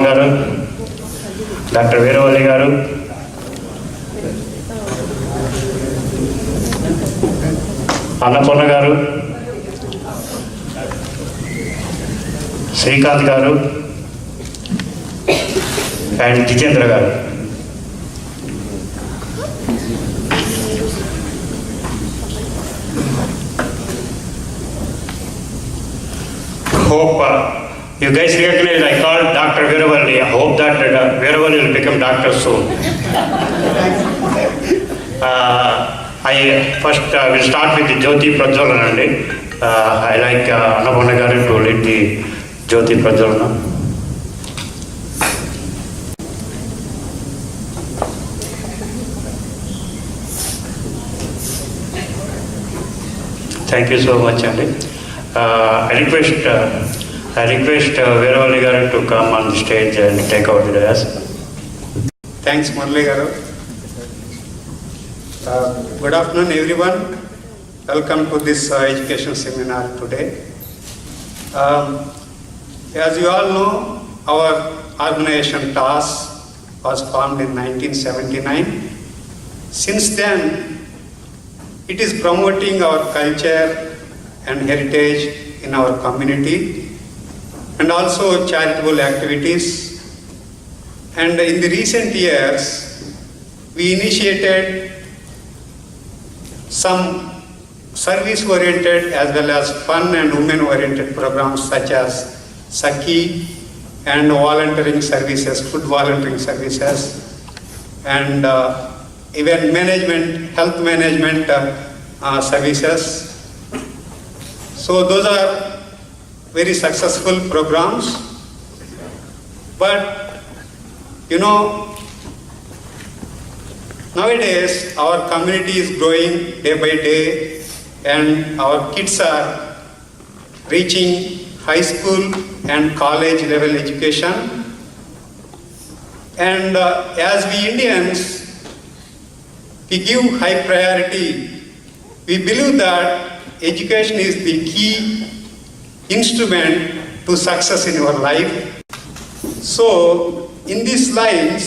గారు, డాక్టర్ వీరవల్లి గారు, అన్నపూర్ణ గారు, శ్రీకాంత్ గారు అండ్ జితేంద్ర గారు. Hope you guys recognize I called Dr. Veeravalli. I hope that Veeravalli will become doctor soon. I first will start with the Jyoti Prajwalanandi. I like Annapurna garu to lead the Jyoti Prajwalana. Thank you so much, Andy. I request Veeravalli garu to come on the stage and take over the dais. Thanks, Murali garu. Good afternoon, everyone. Welcome to this education seminar today. As you all know, our organization TAS was formed in 1979. Since then, it is promoting our culture and heritage in our community and also charitable activities. And in the recent years, we initiated some service-oriented as well as fun and women-oriented programs such as Sakhi and volunteering services, food volunteering services, and even health management services. So those are very successful programs. But nowadays our community is growing day by day and our kids are reaching high school and college level education. And as we Indians, we give high priority. We believe that education is the key instrument to success in our life. So in these lines,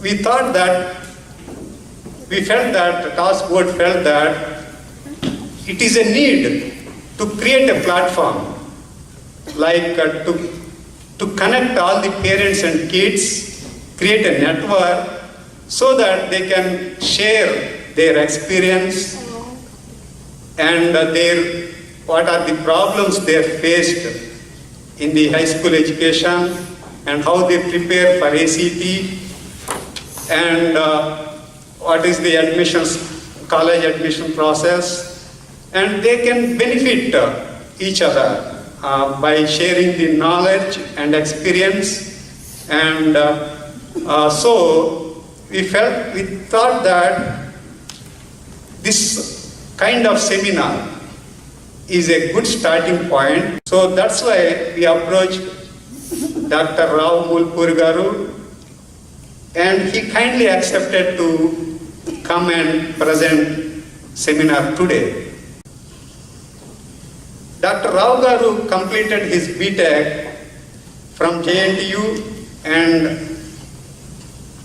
we felt that the task board felt that it is a need to create a platform like to connect all the parents and kids, create a network so that they can share their experience and what are the problems they have faced in the high school education and how they prepare for ACT and what is the college admission process, and they can benefit each other by sharing the knowledge and experience. And so we thought that this kind of seminar is a good starting point. So that's why we approached Dr. Rao Mulpuri garu, and he kindly accepted to come and present seminar today. Dr. Rao garu completed his BTech from JNTU and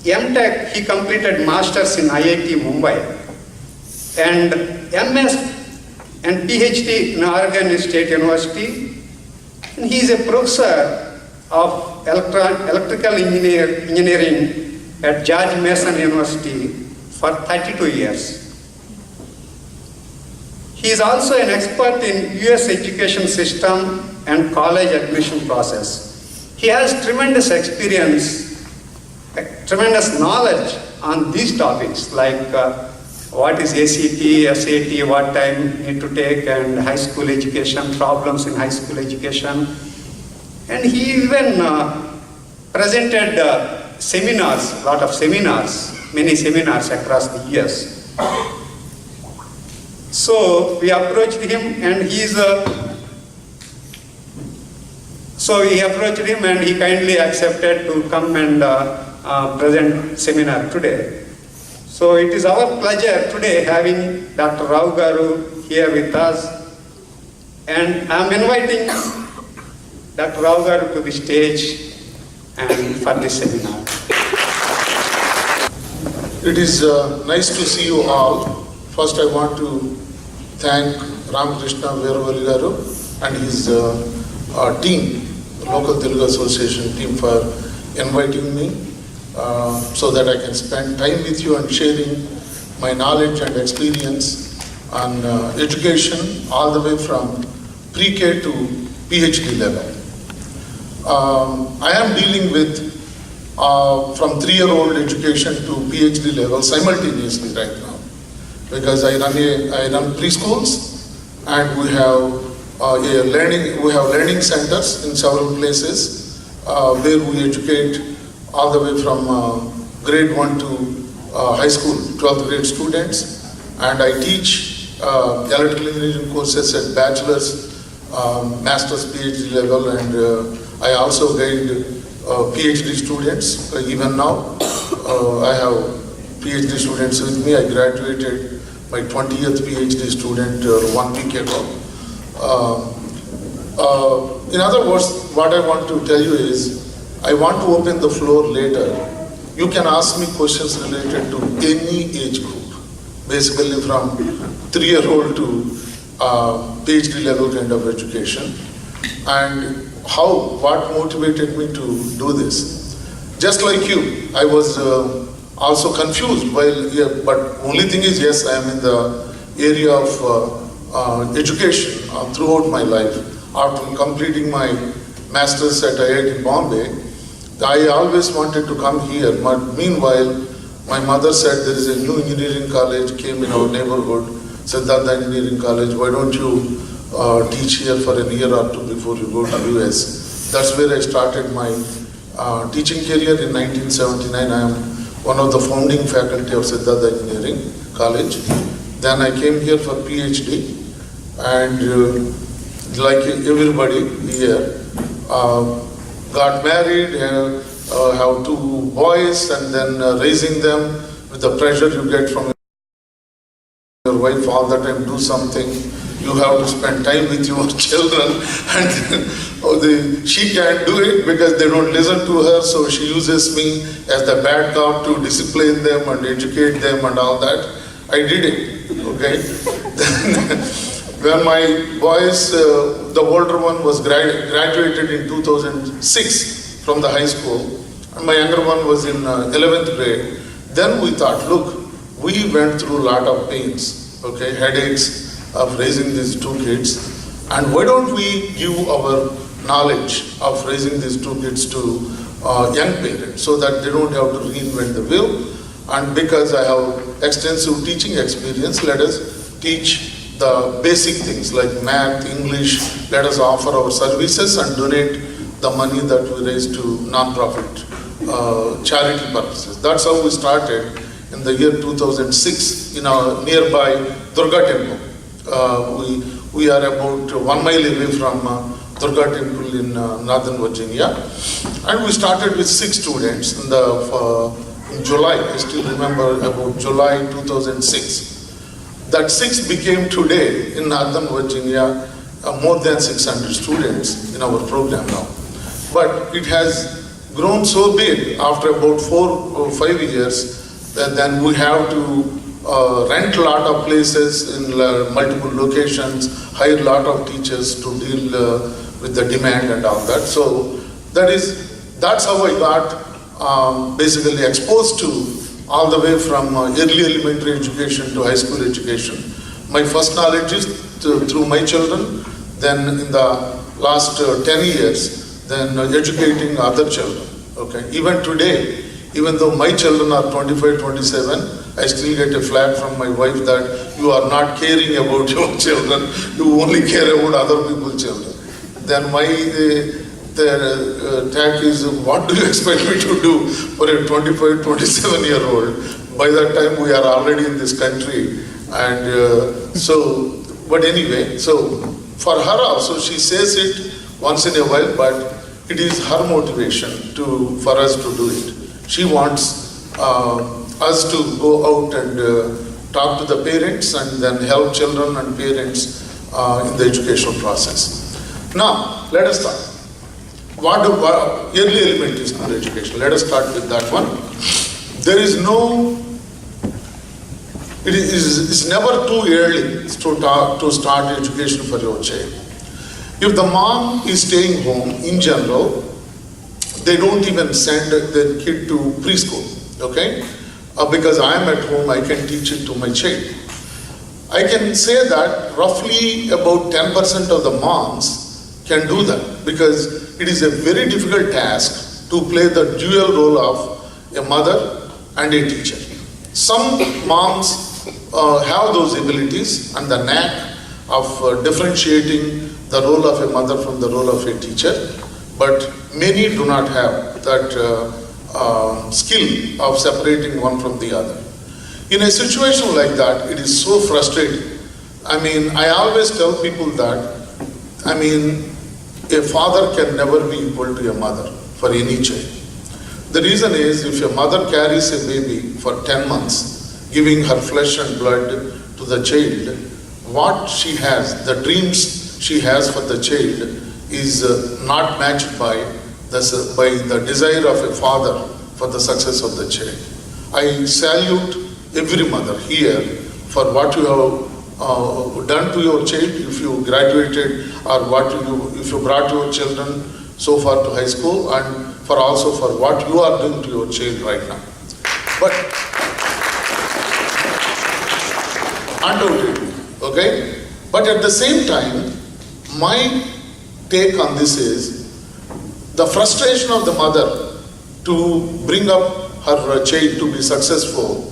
MTech he completed Masters in IIT Mumbai and MS and PhD in Oregon State University. And he is a professor of electrical engineering at George Mason University for 32 years. He is also an expert in US education system and college admission process. He has tremendous experience, tremendous knowledge on these topics like what is ACT, SAT, what time need to take, and high school education, problems in high school education. And he even presented seminars, many seminars across the years. So we approached him and he kindly accepted to come and present seminar today. So it is our pleasure today having Dr. Rao garu here with us, and I am inviting Dr. Rao garu to the stage and for this seminar. It is nice to see you all. First, I want to thank Ramakrishna Veeravali Garu and his team, local Telugu Association team, for inviting me so that I can spend time with you and sharing my knowledge and experience on education all the way from pre-K to PhD level. I am dealing with from 3-year-old education to PhD level simultaneously right now, because I run preschools, and we have learning centers in several places where we educate all the way from grade 1 to high school, 12th grade students, and I teach electrical engineering courses at bachelor's, master's, PhD level, and I also guide PhD students. Even now, I have PhD students with me. I graduated my 20th PhD student 1 week ago. In other words, what I want to tell you is, I want to open the floor later. You can ask me questions related to any age group, basically from 3-year-old to PhD level kind of education, and what motivated me to do this. Just like you, I was also confused but only thing is, yes, I am in the area of education throughout my life. After completing my master's at IIT Bombay, I always wanted to come here, but meanwhile, my mother said there is a new engineering college came in our neighborhood, Siddhartha Engineering College. Why don't you teach here for a year or two before you go to US? That's where I started my teaching career in 1979. I am one of the founding faculty of Siddhartha Engineering College. Then I came here for PhD, and like everybody here, got married, have 2 boys, and then raising them with the pressure you get from your wife all the time, do something. You have to spend time with your children, and she can't do it because they don't listen to her, so she uses me as the bad cop to discipline them and educate them and all that. I did it, okay? When my boys, the older one was graduated in 2006 from the high school, and my younger one was in 11th grade, then we thought, look, we went through a lot of pains, okay, headaches of raising these 2 kids, and why don't we give our knowledge of raising these 2 kids to young parents so that they don't have to reinvent the wheel. And because I have extensive teaching experience, let us teach the basic things like math, English. Let us offer our services and donate the money that we raise to non-profit charity purposes. That's how we started in the year 2006 in our nearby Durga temple. We are about 1 mile away from Durga temple in Northern Virginia, and we started with 6 students in July. I still remember about July 2006. That 6 became today in Northern Virginia more than 600 students in our program now. But it has grown so big after about 4 or 5 years that then we have to rent a lot of places in multiple locations, hire a lot of teachers to deal with the demand and all that. So that's how I got basically exposed to all the way from early elementary education to high school education. My first knowledge is through my children, then in the last 10 years, then educating other children. Okay, even today, even though my children are 25, 27, I still get a flag from my wife that you are not caring about your children, you only care about other people's children. Then my tag is, what do you expect me to do for a 25, 27-year-old? By that time we are already in this country. And but anyway, so for her also, she says it once in a while, but it is her motivation for us to do it. She wants us to go out and talk to the parents and then help children and parents in the educational process. Now, let us start. early elementary school education. Let us start with that one. There is no, it's never too early to start education for your child. If the mom is staying home, in general, they don't even send their kid to preschool, okay? Because I am at home, I can teach it to my child. I can say that roughly about 10% of the moms can do that, because it is a very difficult task to play the dual role of a mother and a teacher. Some moms have those abilities and the knack of differentiating the role of a mother from the role of a teacher, but many do not have that skill of separating one from the other. In a situation like that, it is so frustrating. I mean, I always tell people that, I mean, a father can never be equal to a mother for any child. The reason is, if a mother carries a baby for 10 months, giving her flesh and blood to the child, what she has, the dreams she has for the child is not matched by the desire of a father for the success of the child. I salute every mother here for what you have done to your child, if you graduated, or if you brought your children so far to high school, and for also for what you are doing to your child right now. But undoubtedly, okay? But at the same time, my take on this is the frustration of the mother to bring up her child to be successful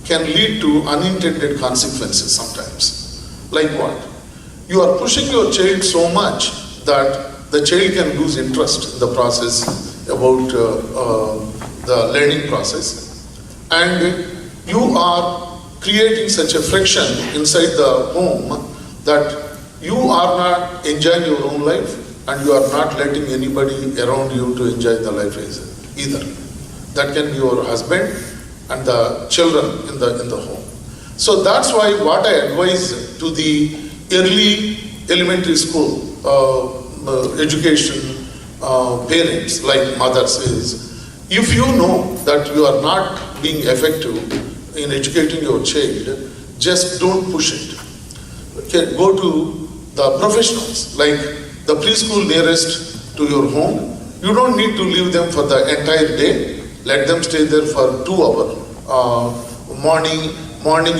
can lead to unintended consequences sometimes. Like what? You are pushing your child so much that the child can lose interest in the process about the learning process, and you are creating such a friction inside the home that you are not enjoying your own life, and you are not letting anybody around you to enjoy the life either. That can be your husband and the children in the home. So that's why what I advise to the early elementary school education parents like mothers is, if you know that you are not being effective in educating your child, just don't push it. Okay, go to the professionals, like the preschool nearest to your home. You don't need to leave them for the entire day. Let them stay there for 2 hours. Morning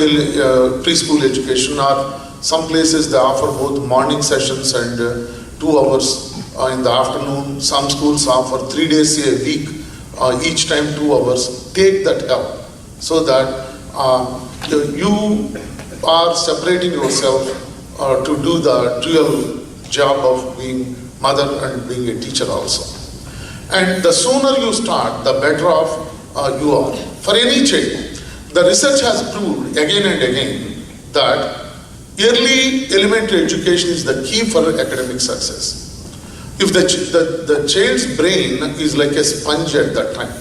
preschool education, or some places they offer both morning sessions and 2 hours in the afternoon. Some schools offer 3 days a week, each time 2 hours. Take that help so that you are separating yourself to do the dual job of being mother and being a teacher also. And the sooner you start, the better off you are. For any child, the research has proved again and again that early elementary education is the key for academic success. If the child's brain is like a sponge at that time,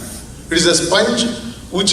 it is a sponge which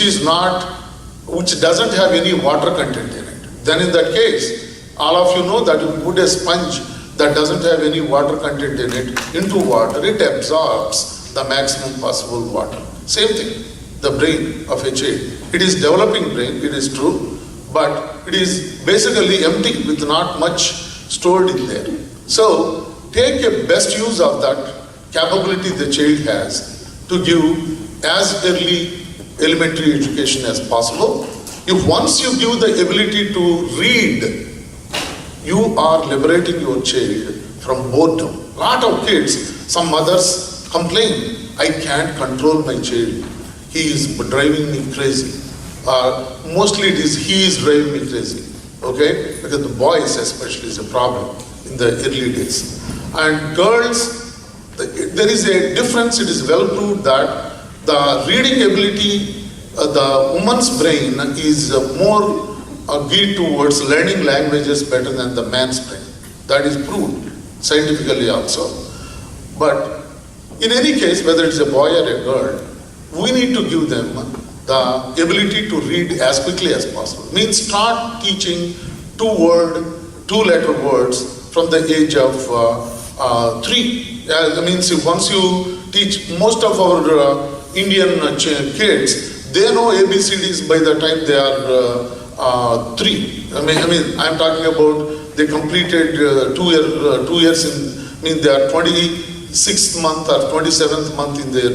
doesn't have any water content in it. Then in that case, all of you know that if you put a sponge that doesn't have any water content in it into water, it absorbs the maximum possible water. Same thing, the brain of a child. It is developing brain, it is true, but it is basically empty with not much stored in there. So take a best use of that capability the child has to give as early elementary education as possible. If once you give the ability to read, you are liberating your child from boredom. A lot of kids, some mothers complain, I can't control my child. He is driving me crazy. Mostly it is he is driving me crazy. Okay? Because the boys especially is a problem in the early days. And girls, there is a difference. It is well proved that the reading ability, the woman's brain is more geared towards learning languages better than the man's brain. That is proved scientifically also. But in any case, whether it's a boy or a girl, we need to give them the ability to read as quickly as possible. Means start teaching 2-letter words from the age of 3. means once you teach most of our Indian kids, they know ABCDs by the time they are 3. I'm talking about they completed 2 years in, they are 26th month or 27th month in their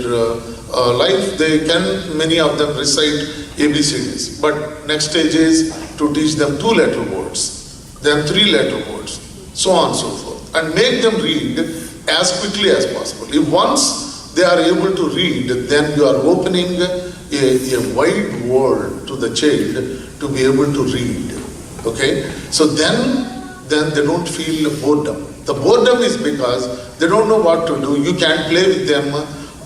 life. They can, many of them recite ABCDs. But next stage is to teach them 2-letter words, then 3-letter words, so on and so forth, and make them read as quickly as possible. If once they are able to read, then you are opening a wide world to the child to be able to read. Okay? So then they don't feel boredom. The boredom is because they don't know what to do. You can't play with them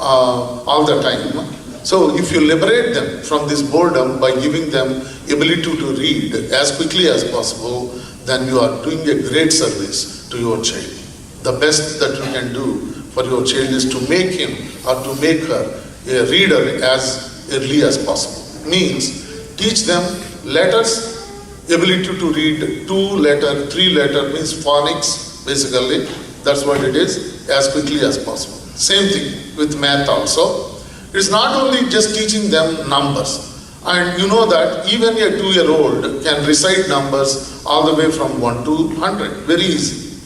all the time. So if you liberate them from this boredom by giving them ability to read as quickly as possible, then you are doing a great service to your child. The best that you can do for your child is to make him or to make her a reader as early as possible. Means teach them letters, ability to read 2-letter, 3-letter, means phonics basically. That's what it is, as quickly as possible. Same thing with math also. It's not only just teaching them numbers. And you know that even a 2-year-old can recite numbers all the way from 1 to 100, very easy.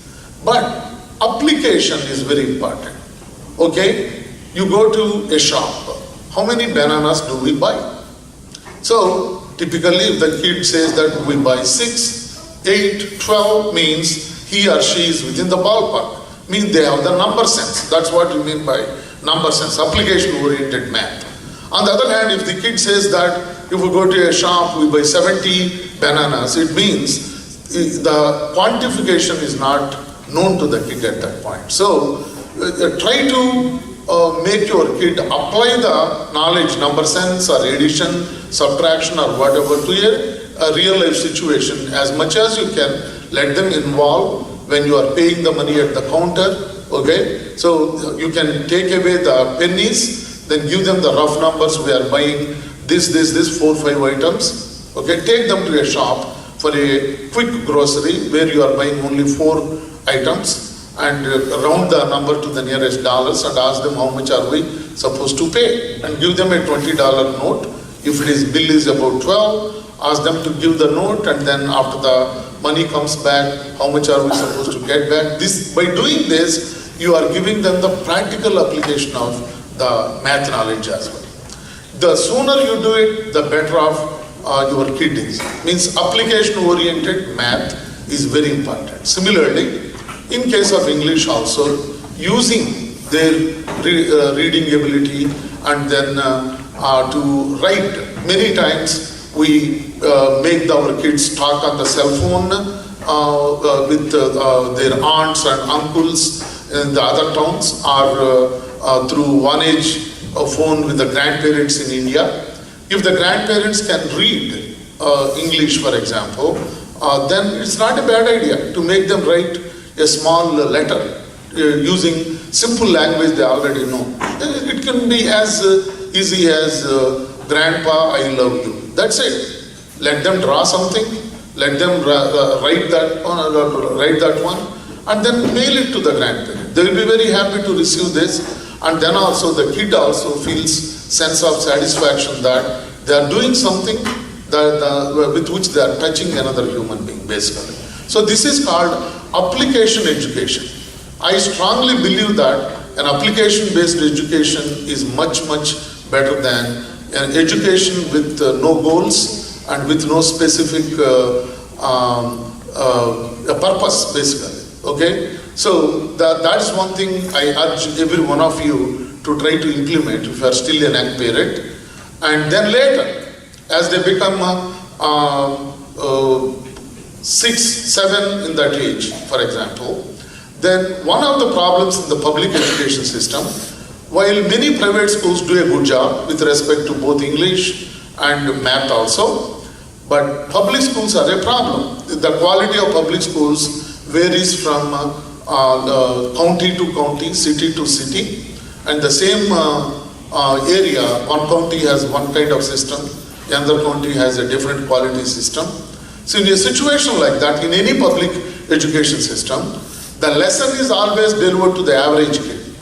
But application is very important. Okay, you go to a shop. How many bananas do we buy? So typically if the kid says that we buy 6, 8, 12, means he or she is within the ballpark. Means they have the number sense. That's what you mean by number sense, application-oriented math. On the other hand, if the kid says that if we go to a shop, we buy 70 bananas, it means the quantification is not known to the kid at that point. So try to make your kid apply the knowledge, number sense or addition, subtraction or whatever to a real life situation as much as you can. Let them involve when you are paying the money at the counter. Okay, so you can take away the pennies, then give them the rough numbers. We are buying this, 4, 5 items. Okay, take them to a shop for a quick grocery where you are buying only 4 items and round the number to the nearest dollars and ask them how much are we supposed to pay and give them a $20 note. If it is bill is about 12, ask them to give the note, and then after the money comes back, how much are we supposed to get back? By doing this, you are giving them the practical application of the math knowledge as well. The sooner you do it, the better off your kid is. Means application-oriented math is very important. Similarly, in case of English also, using their reading ability and then to write. Many times we make our kids talk on the cell phone with their aunts and uncles in the other towns, or through one-age phone with the grandparents in India. If the grandparents can read English, for example, then it's not a bad idea to make them write a small letter using simple language they already know. It can be as easy as Grandpa, I love you. That's it. Let them draw something, let them write that one, and then mail it to the grandparent. They will be very happy to receive this, and then also the kid also feels sense of satisfaction that they are doing something with which they are touching another human being, basically. So this is called application education. I strongly believe that an application-based education is much, much better than an education with no goals and with no specific purpose, basically. Okay? So that is one thing I urge every one of you to try to implement if you are still a young parent. And then later, as they become 6, 7 in that age, for example, then one of the problems in the public education system, while many private schools do a good job with respect to both English and math also, but public schools are a problem. The quality of public schools varies from county to county, city to city, and the same area, one county has one kind of system, another county has a different quality system. So in a situation like that, in any public education system, The lesson is always delivered to the average kid.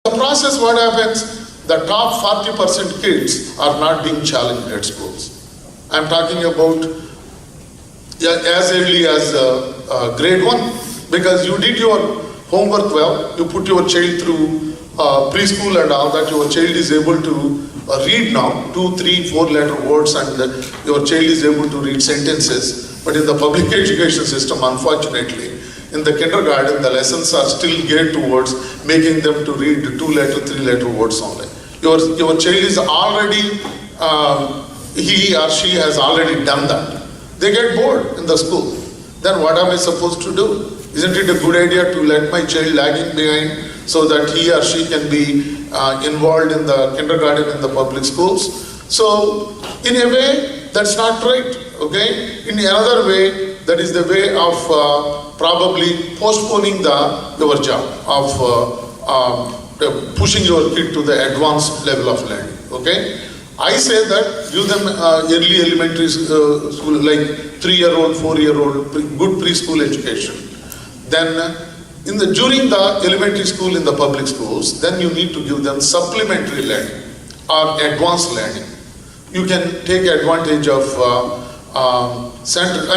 The process, what happens? The top 40% kids are not being challenged at schools. I'm talking about as early as grade 1, because you did your homework well, you put your child through preschool and all that, your child is able to read now 2, 3, 4 letter words, and your child is able to read sentences. But in the public education system, unfortunately, in the kindergarten, the lessons are still geared towards making them to read 2 letter, 3 letter words only. Your child is already, he or she has already done that. They get bored in the school. Then what am I supposed to do? Isn't it a good idea to let my child lagging behind so that he or she can be involved in the kindergarten in the public schools? So in a way, that's not right, okay? In another way, that is the way of probably postponing your job of pushing your kid to the advanced level of learning, okay? I say that give them early elementary school, like 3-year-old, 4-year-old, good preschool education. Then during the elementary school in the public schools, then you need to give them supplementary learning or advanced learning. You can take advantage of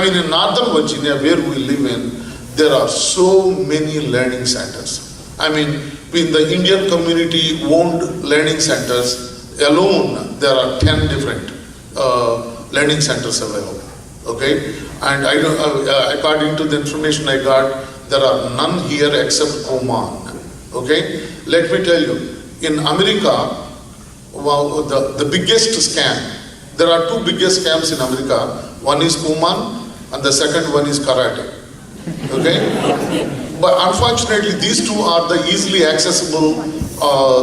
in Northern Virginia, where we live in, there are so many learning centers. I mean, in the Indian community owned learning centers alone, there are 10 different learning centers available, okay? And I don't, according to the information I got, there are none here except Oman, okay? Let me tell you, in America, the biggest scam, there are 2 biggest scams in America. One is Oman and the second one is karate, okay? But unfortunately, these 2 are the easily accessible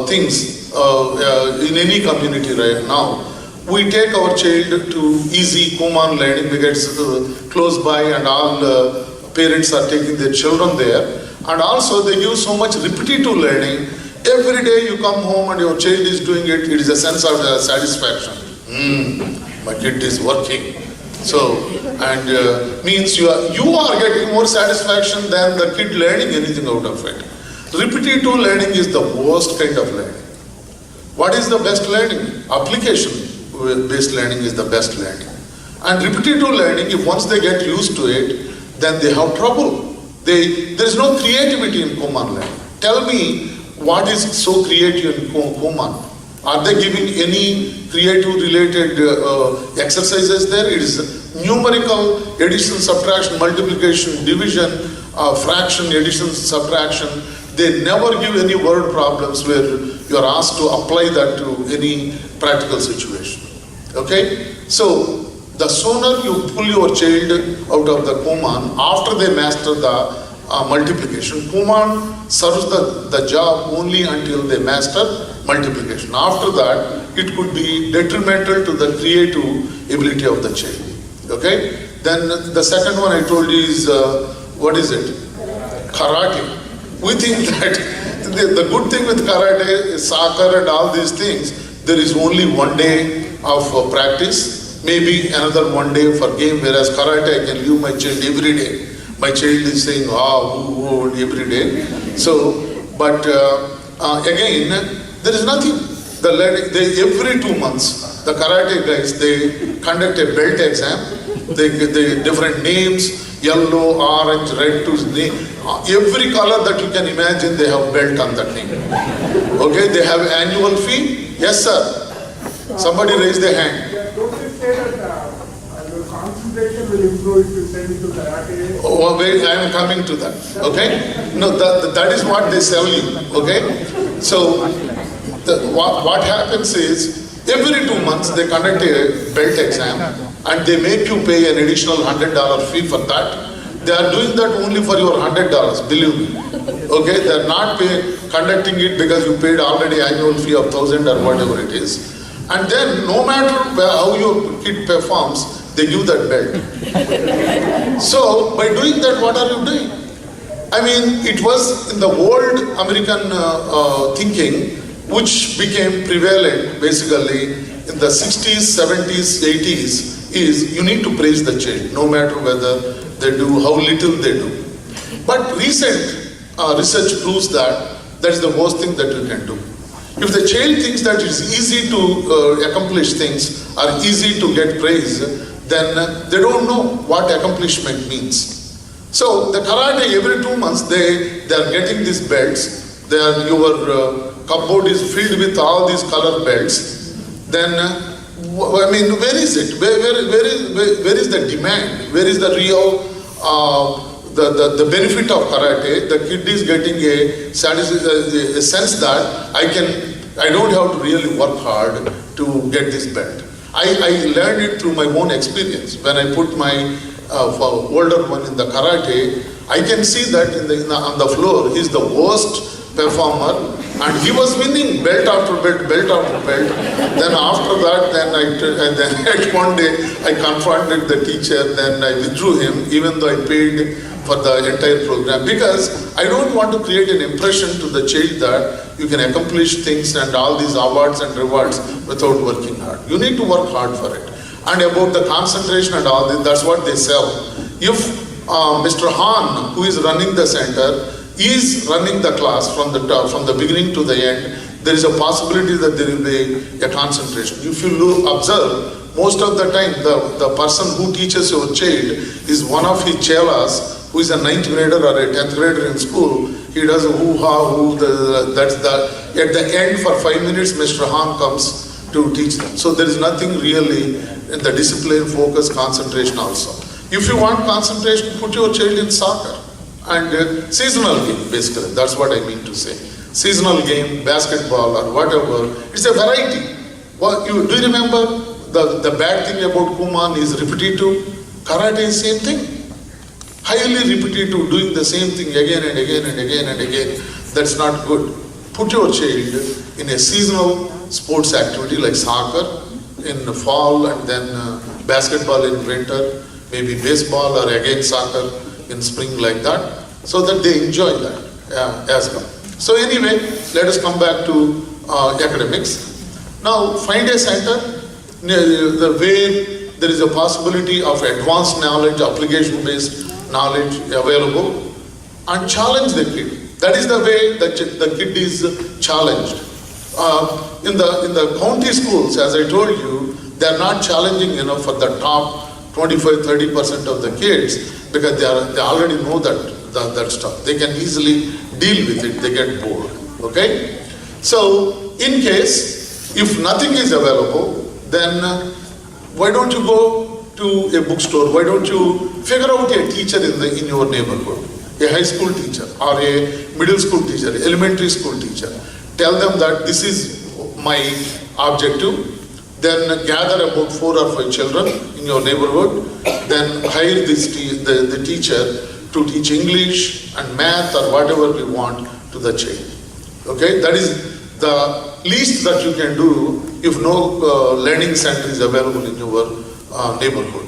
things in any community right now. We take our child to easy Kuman learning because it's close by, and all parents are taking their children there. And also they give so much repetitive learning. Every day you come home and your child is doing it, it is a sense of satisfaction. My kid is working. So, and means you are getting more satisfaction than the kid learning anything out of it. Repetitive learning is the worst kind of learning. What is the best learning? Application-based learning is the best learning. And repetitive learning, if once they get used to it, then they have trouble. There is no creativity in Kuman learning. Tell me what is so creative in Kuman. Are they giving any creative related exercises there? It is numerical, addition, subtraction, multiplication, division, fraction, addition, subtraction. They never give any word problems where you are asked to apply that to any practical situation. Okay? So, the sooner you pull your child out of the Kuman, after they master the multiplication, Kuman serves the job only until they master multiplication. After that, it could be detrimental to the creative ability of the child. Okay? Then the second one I told you is, what is it? Karate. We think that the good thing with karate, soccer and all these things, there is only one day of practice, maybe another one day for game, whereas karate I can leave my child every day. My child is saying, every day. So, but again, there is nothing. Every 2 months, the karate guys, they conduct a belt exam. They different names, yellow, orange, red to name. Every color that you can imagine, they have belt on that name. Okay, they have annual fee. Yes, sir. Somebody raise their hand. Don't you say that your concentration will improve if you send it to karate? Oh, wait, I am coming to that. Okay? No, that is what they sell you. Okay? So, what happens is, every 2 months they conduct a belt exam and they make you pay an additional $100 fee for that. They are doing that only for your $100, believe me. Okay? They are not conducting it because you paid already annual fee of $1,000 or whatever it is. And then, no matter how your kid performs, they give that belt. So, by doing that, what are you doing? I mean, it was in the old American thinking, which became prevalent basically in the 60s, 70s, 80s, is you need to praise the child, no matter whether they do, how little they do. But recent research proves that that is the worst thing that you can do. If the child thinks that it's easy to accomplish things or easy to get praise, then they don't know what accomplishment means. So the karate, every 2 months they are getting these belts. Your cupboard is filled with all these color belts. Then I mean, where is it? Where is the demand? Where is the real the benefit of karate? The kid is getting a sense that I don't have to really work hard to get this belt. I learned it through my own experience. When I put my older one in the karate, I can see that on the floor he's the worst performer, and he was winning belt after belt, belt after belt. Then after that, then one day I confronted the teacher, then I withdrew him, even though I paid for the entire program, because I don't want to create an impression to the child that you can accomplish things and all these awards and rewards without working hard. You need to work hard for it. And about the concentration and all this, that's what they sell. If Mr. Han, who is running the center, is running the class from the beginning to the end, there is a possibility that there will be a concentration. If you observe, most of the time the person who teaches your child is one of his chelas who is a 9th grader or a 10th grader in school. He does a hoo-ha, at the end for 5 minutes Mr. Han comes to teach them. So there is nothing really in the discipline, focus, concentration also. If you want concentration, put your child in soccer. And seasonal game, basically, that's what I mean to say. Seasonal game, basketball or whatever, it's a variety. Do you remember the bad thing about Kuman is repetitive? Karate is same thing. Highly repetitive, doing the same thing again and again and again and again. That's not good. Put your child in a seasonal sports activity like soccer in the fall, and then basketball in winter, maybe baseball, or again soccer in spring, like that, so that they enjoy that as well. So anyway, let us come back to academics. Now find a center where there is a possibility of advanced knowledge, application-based knowledge available, and challenge the kid. That is the way that the kid is challenged. In the county schools, as I told you, they are not challenging enough for the top 25-30% of the kids, because they already know that stuff. They can easily deal with it. They get bored. Okay? So in case if nothing is available, then why don't you go to a bookstore? Why don't you figure out a teacher in your neighborhood, a high school teacher or a middle school teacher, elementary school teacher. Tell them that this is my objective. Then gather about 4 or 5 children in your neighborhood. Then hire the teacher to teach English and math or whatever we want to the child. Okay, that is the least that you can do if no learning center is available in your neighborhood.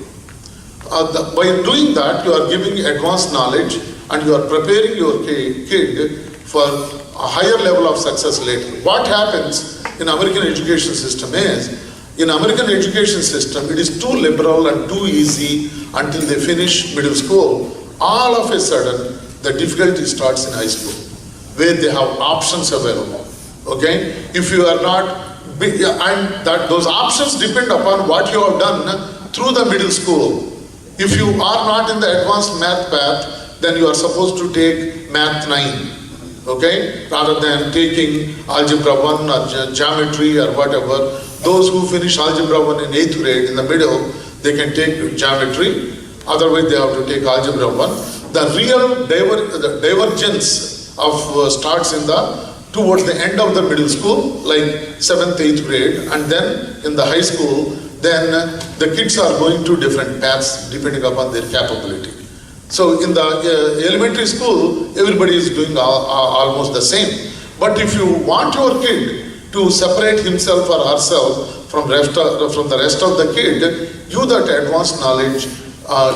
By doing that, you are giving advanced knowledge and you are preparing your kid for a higher level of success later. What happens in American education system is, in American education system, it is too liberal and too easy until they finish middle school. All of a sudden, the difficulty starts in high school, where they have options available. Okay? If you are not, and that those options depend upon what you have done through the middle school. If you are not in the advanced math path, then you are supposed to take math 9. Okay? Rather than taking algebra 1 or geometry or whatever. Those who finish algebra 1 in 8th grade, in the middle, they can take geometry. Otherwise, they have to take algebra 1. The real divergence of starts towards the end of the middle school, like 7th, 8th grade, and then in the high school, then the kids are going to different paths depending upon their capability. So in the elementary school, everybody is doing almost the same. But if you want your kid to separate himself or herself from the rest of the kid, give that advanced knowledge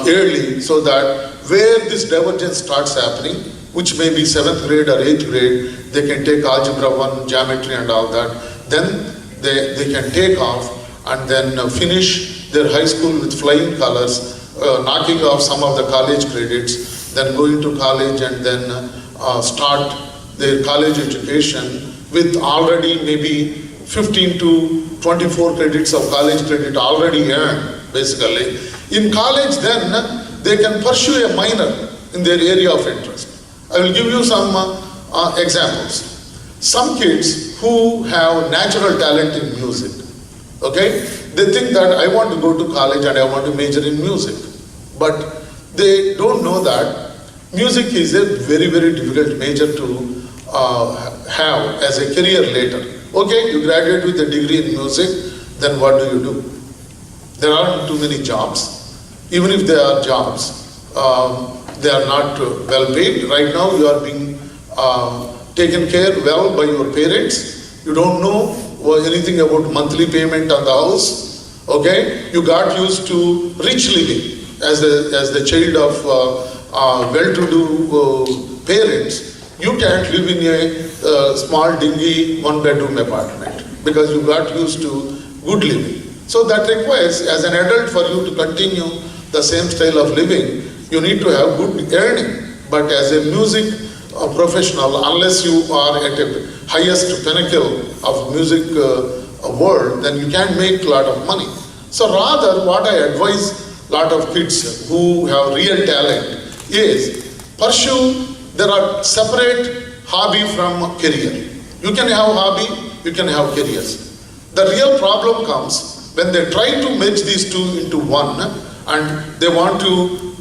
early, so that where this divergence starts happening, which may be 7th grade or 8th grade, they can take algebra 1, geometry and all that. Then they can take off and then finish their high school with flying colors, knocking off some of the college credits, than going to college and then start their college education with already maybe 15 to 24 credits of college credit already earned, basically. In college then, they can pursue a minor in their area of interest. I will give you some examples. Some kids who have natural talent in music, okay, they think that I want to go to college and I want to major in music. But they don't know that music is a very, very difficult major to have as a career later. Okay, you graduate with a degree in music, then what do? There aren't too many jobs. Even if there are jobs, they are not well paid. Right now you are being taken care well by your parents. You don't know anything about monthly payment on the house. Okay, you got used to rich living as the child of well-to-do parents. You can't live in a small dingy one-bedroom apartment because you got used to good living. So that requires, as an adult, for you to continue the same style of living, you need to have good earning. But as a music professional, unless you are at the highest pinnacle of music world, then you can't make a lot of money. So rather, what I advise a lot of kids who have real talent is pursue. There are separate hobby from career. You can have hobby, you can have careers. The real problem comes when they try to merge these two into one and they want to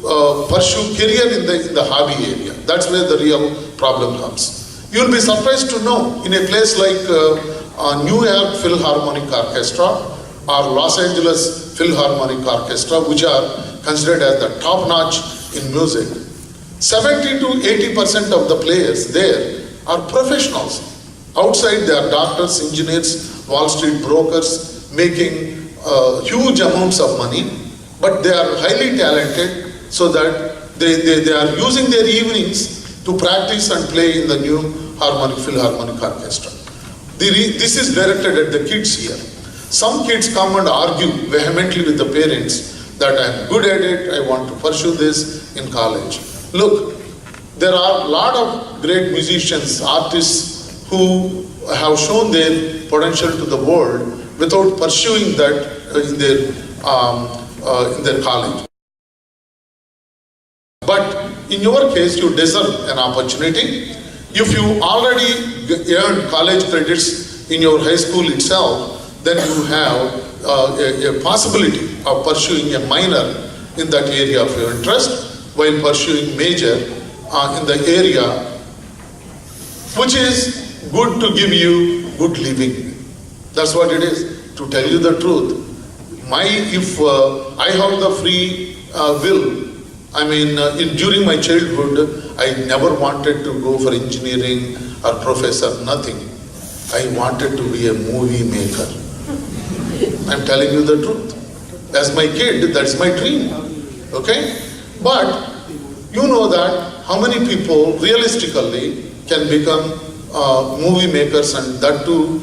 pursue career in the hobby area. That's where the real problem comes. You'll be surprised to know in a place like New York Philharmonic Orchestra or Los Angeles Philharmonic Orchestra, which are considered as the top notch in music, 70 to 80% of the players there are professionals. Outside they are doctors, engineers, Wall Street brokers, making huge amounts of money, but they are highly talented so that they are using their evenings to practice and play in the New Philharmonic Orchestra. This is directed at the kids here. Some kids come and argue vehemently with the parents that I am good at it, I want to pursue this in college. Look, there are a lot of great musicians, artists who have shown their potential to the world without pursuing that in their college. But in your case, you deserve an opportunity. If you already earned college credits in your high school itself, then you have a possibility of pursuing a minor in that area of your interest, while pursuing major in the area which is good to give you good living. That's what it is. To tell you the truth, if I have the free will, I mean, during my childhood, I never wanted to go for engineering or professor, nothing. I wanted to be a movie maker. I'm telling you the truth. As my kid, that's my dream. Okay? But you know that how many people realistically can become movie makers and that too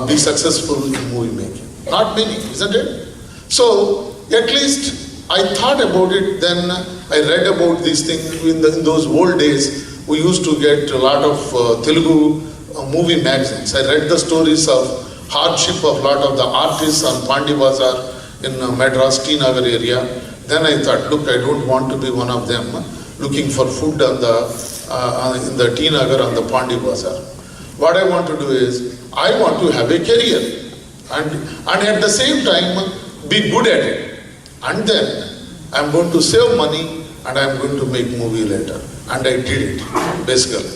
be successful in movie making? Not many, isn't it? So at least I thought about it, then I read about these things. In those old days, we used to get a lot of Telugu movie magazines. I read the stories of hardship of a lot of the artists on Pandi Bazaar in Madras, T Nagar area. Then I thought, look, I don't want to be one of them looking for food on in the T Nagar on the Pandi Bazaar. What I want to do is, I want to have a career and at the same time be good at it. And then I'm going to save money and I'm going to make movie later. And I did it, basically.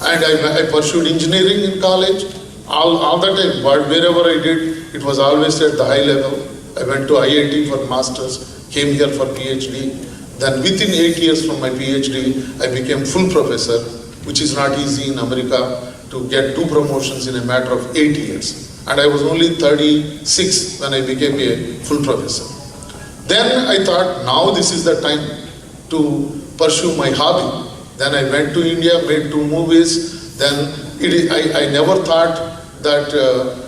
And I pursued engineering in college. All the time, wherever I did, it was always at the high level. I went to IIT for masters, came here for PhD. Then within 8 years from my PhD, I became full professor, which is not easy in America to get 2 promotions in a matter of 8 years. And I was only 36 when I became a full professor. Then I thought, now this is the time to pursue my hobby. Then I went to India, made 2 movies. Then I never thought that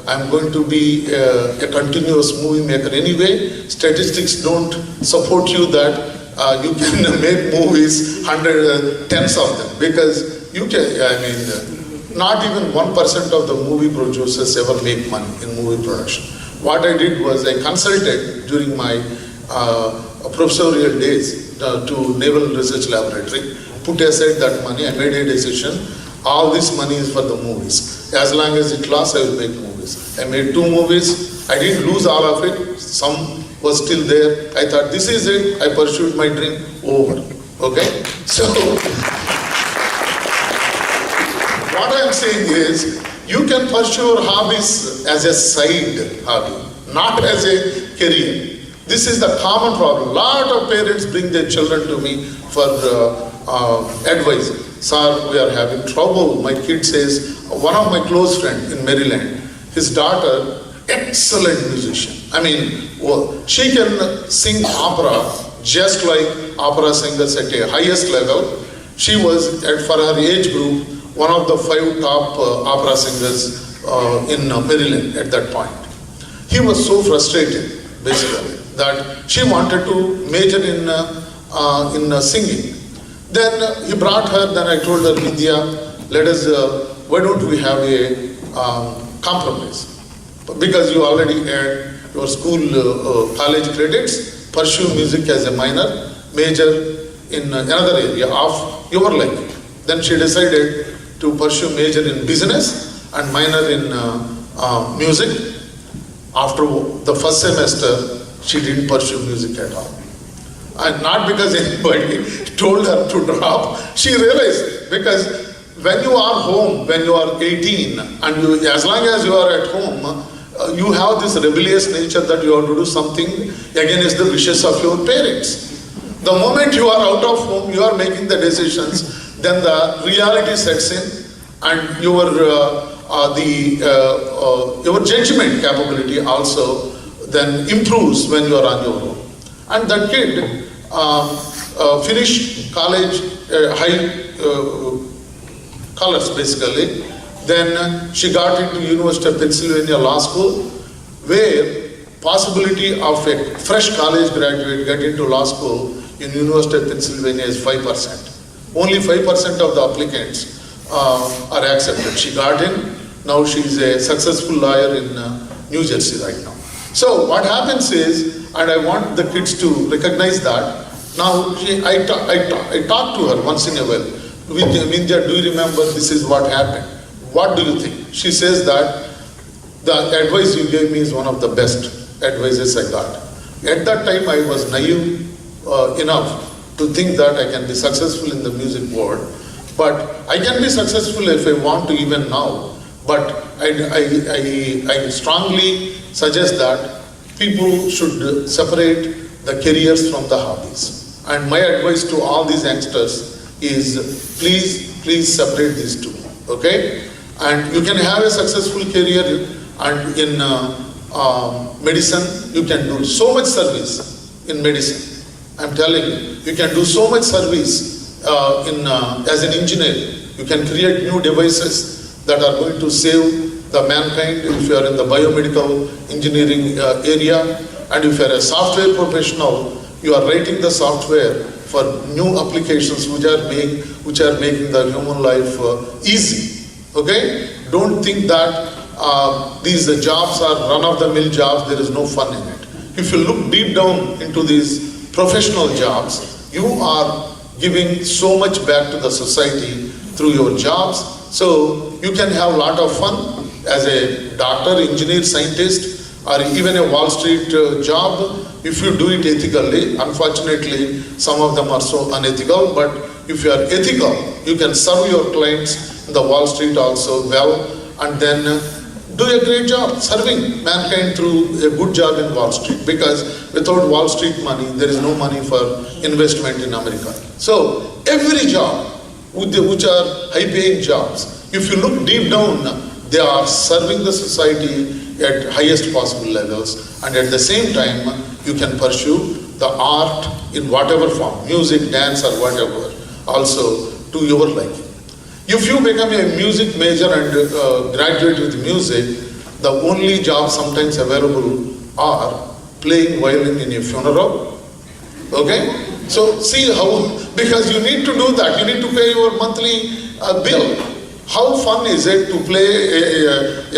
I'm going to be a continuous movie maker anyway. Statistics don't support you that you can make movies, tens of them, because you can, not even 1% of the movie producers ever make money in movie production. What I did was I consulted during my professorial days to Naval Research Laboratory, put aside that money, I made a decision, all this money is for the movies. As long as it lasts, I will make movies. I made 2 movies, I didn't lose all of it, some was still there. I thought this is it, I pursued my dream, over. Okay? So, what I am saying is, you can pursue hobbies as a side hobby, not as a career. This is the common problem. A lot of parents bring their children to me for advice. Sir, we are having trouble. My kid says, one of my close friends in Maryland, his daughter, excellent musician. She can sing opera just like opera singers at a highest level. She was, for her age group, one of the 5 top opera singers in Maryland at that point. He was so frustrated, basically, that she wanted to major in singing. Then he brought her, then I told her, Vidya, let us, why don't we have a compromise? Because you already had your school college credits, pursue music as a minor, major in another area of your liking. Then she decided to pursue major in business and minor in music. After the first semester, she didn't pursue music at all. And not because anybody told her to drop, she realized, because when you are home, when you are 18, and as long as you are at home, you have this rebellious nature that you have to do something against the wishes of your parents. The moment you are out of home, you are making the decisions, then the reality sets in, and your judgment capability also then improves when you are on your own. And that kid finished college, high colors basically. Then she got into University of Pennsylvania Law School, where possibility of a fresh college graduate get into law school in University of Pennsylvania is 5%. Only 5% of the applicants are accepted. She got in. Now she is a successful lawyer in New Jersey right now. So what happens is, and I want the kids to recognize that. Now I talk to her once in a while. Vidya, do you remember this is what happened? What do you think? She says that the advice you gave me is one of the best advices I got. At that time I was naive enough to think that I can be successful in the music world. But I can be successful if I want to even now. But I strongly suggest that people should separate the careers from the hobbies. And my advice to all these youngsters is please separate these two. Okay? And you can have a successful career, and in medicine you can do so much service in medicine. I'm telling you can do so much service as an engineer. You can create new devices that are going to save the mankind if you are in the biomedical engineering area. And if you are a software professional, you are writing the software for new applications which are making the human life easy. Okay? Don't think that these jobs are run-of-the-mill jobs, there is no fun in it. If you look deep down into these professional jobs, you are giving so much back to the society through your jobs. So you can have a lot of fun as a doctor, engineer, scientist, or even a Wall Street job if you do it ethically. Unfortunately, some of them are so unethical, but if you are ethical, you can serve your clients in the Wall Street also well, and then do a great job serving mankind through a good job in Wall Street, because without Wall Street money, there is no money for investment in America. So every job, which are high-paying jobs, if you look deep down, they are serving the society at highest possible levels, and at the same time, you can pursue the art in whatever form, music, dance, or whatever, also to your liking. If you become a music major and graduate with music, the only jobs sometimes available are playing violin in a funeral, okay, So see how, because you need to do that, you need to pay your monthly bill. How fun is it to play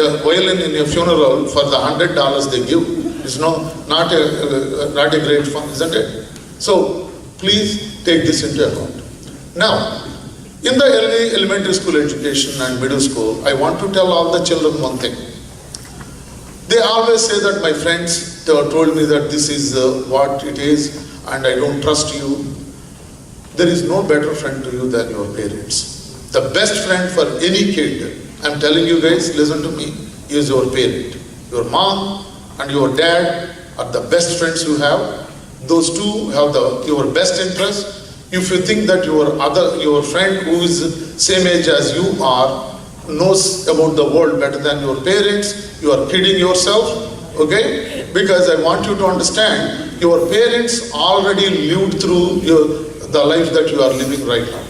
a violin in a funeral for the $100 they give? It's not a great fun, isn't it? So please take this into account. Now, in the early elementary school education and middle school, I want to tell all the children one thing. They always say that my friends told me that this is what it is and I don't trust you. There is no better friend to you than your parents. The best friend for any kid, I'm telling you guys, listen to me, is your parent. Your mom and your dad are the best friends you have. Those two have your best interest. If you think that your friend who is same age as you are knows about the world better than your parents, you are kidding yourself, okay? Because I want you to understand, your parents already lived through the life that you are living right now.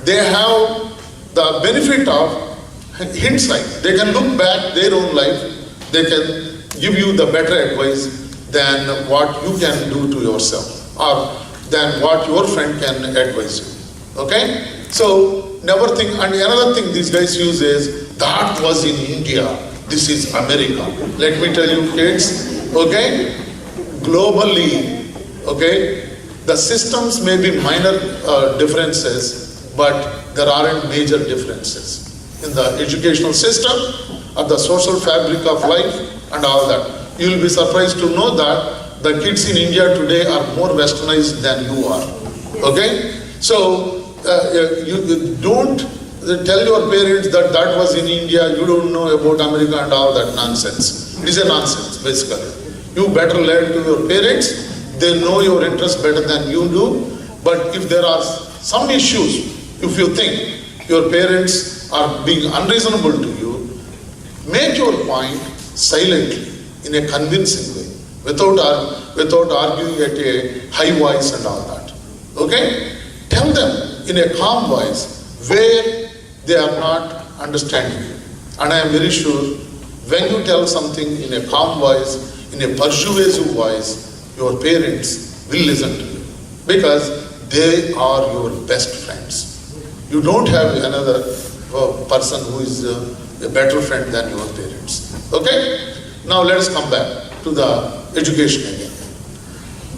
They have the benefit of hindsight. They can look back their own life. They can give you the better advice than what you can do to yourself or than what your friend can advise you. Okay? So never think, and another thing these guys use is, that was in India, this is America. Let me tell you kids, okay? Globally, okay, the systems may be minor differences, but there aren't major differences in the educational system, or the social fabric of life and all that. You will be surprised to know that the kids in India today are more westernized than you are. Okay? So you don't tell your parents that that was in India, you don't know about America and all that nonsense. It is a nonsense, basically. You better learn to your parents. They know your interests better than you do. But if there are some issues, if you think your parents are being unreasonable to you, make your point silently, in a convincing way, without arguing at a high voice and all that. Okay? Tell them in a calm voice where they are not understanding you. And I am very sure when you tell something in a calm voice, in a persuasive voice, your parents will listen to you because they are your best friends. You don't have another person who is a better friend than your parents. Okay? Now let us come back to the education again.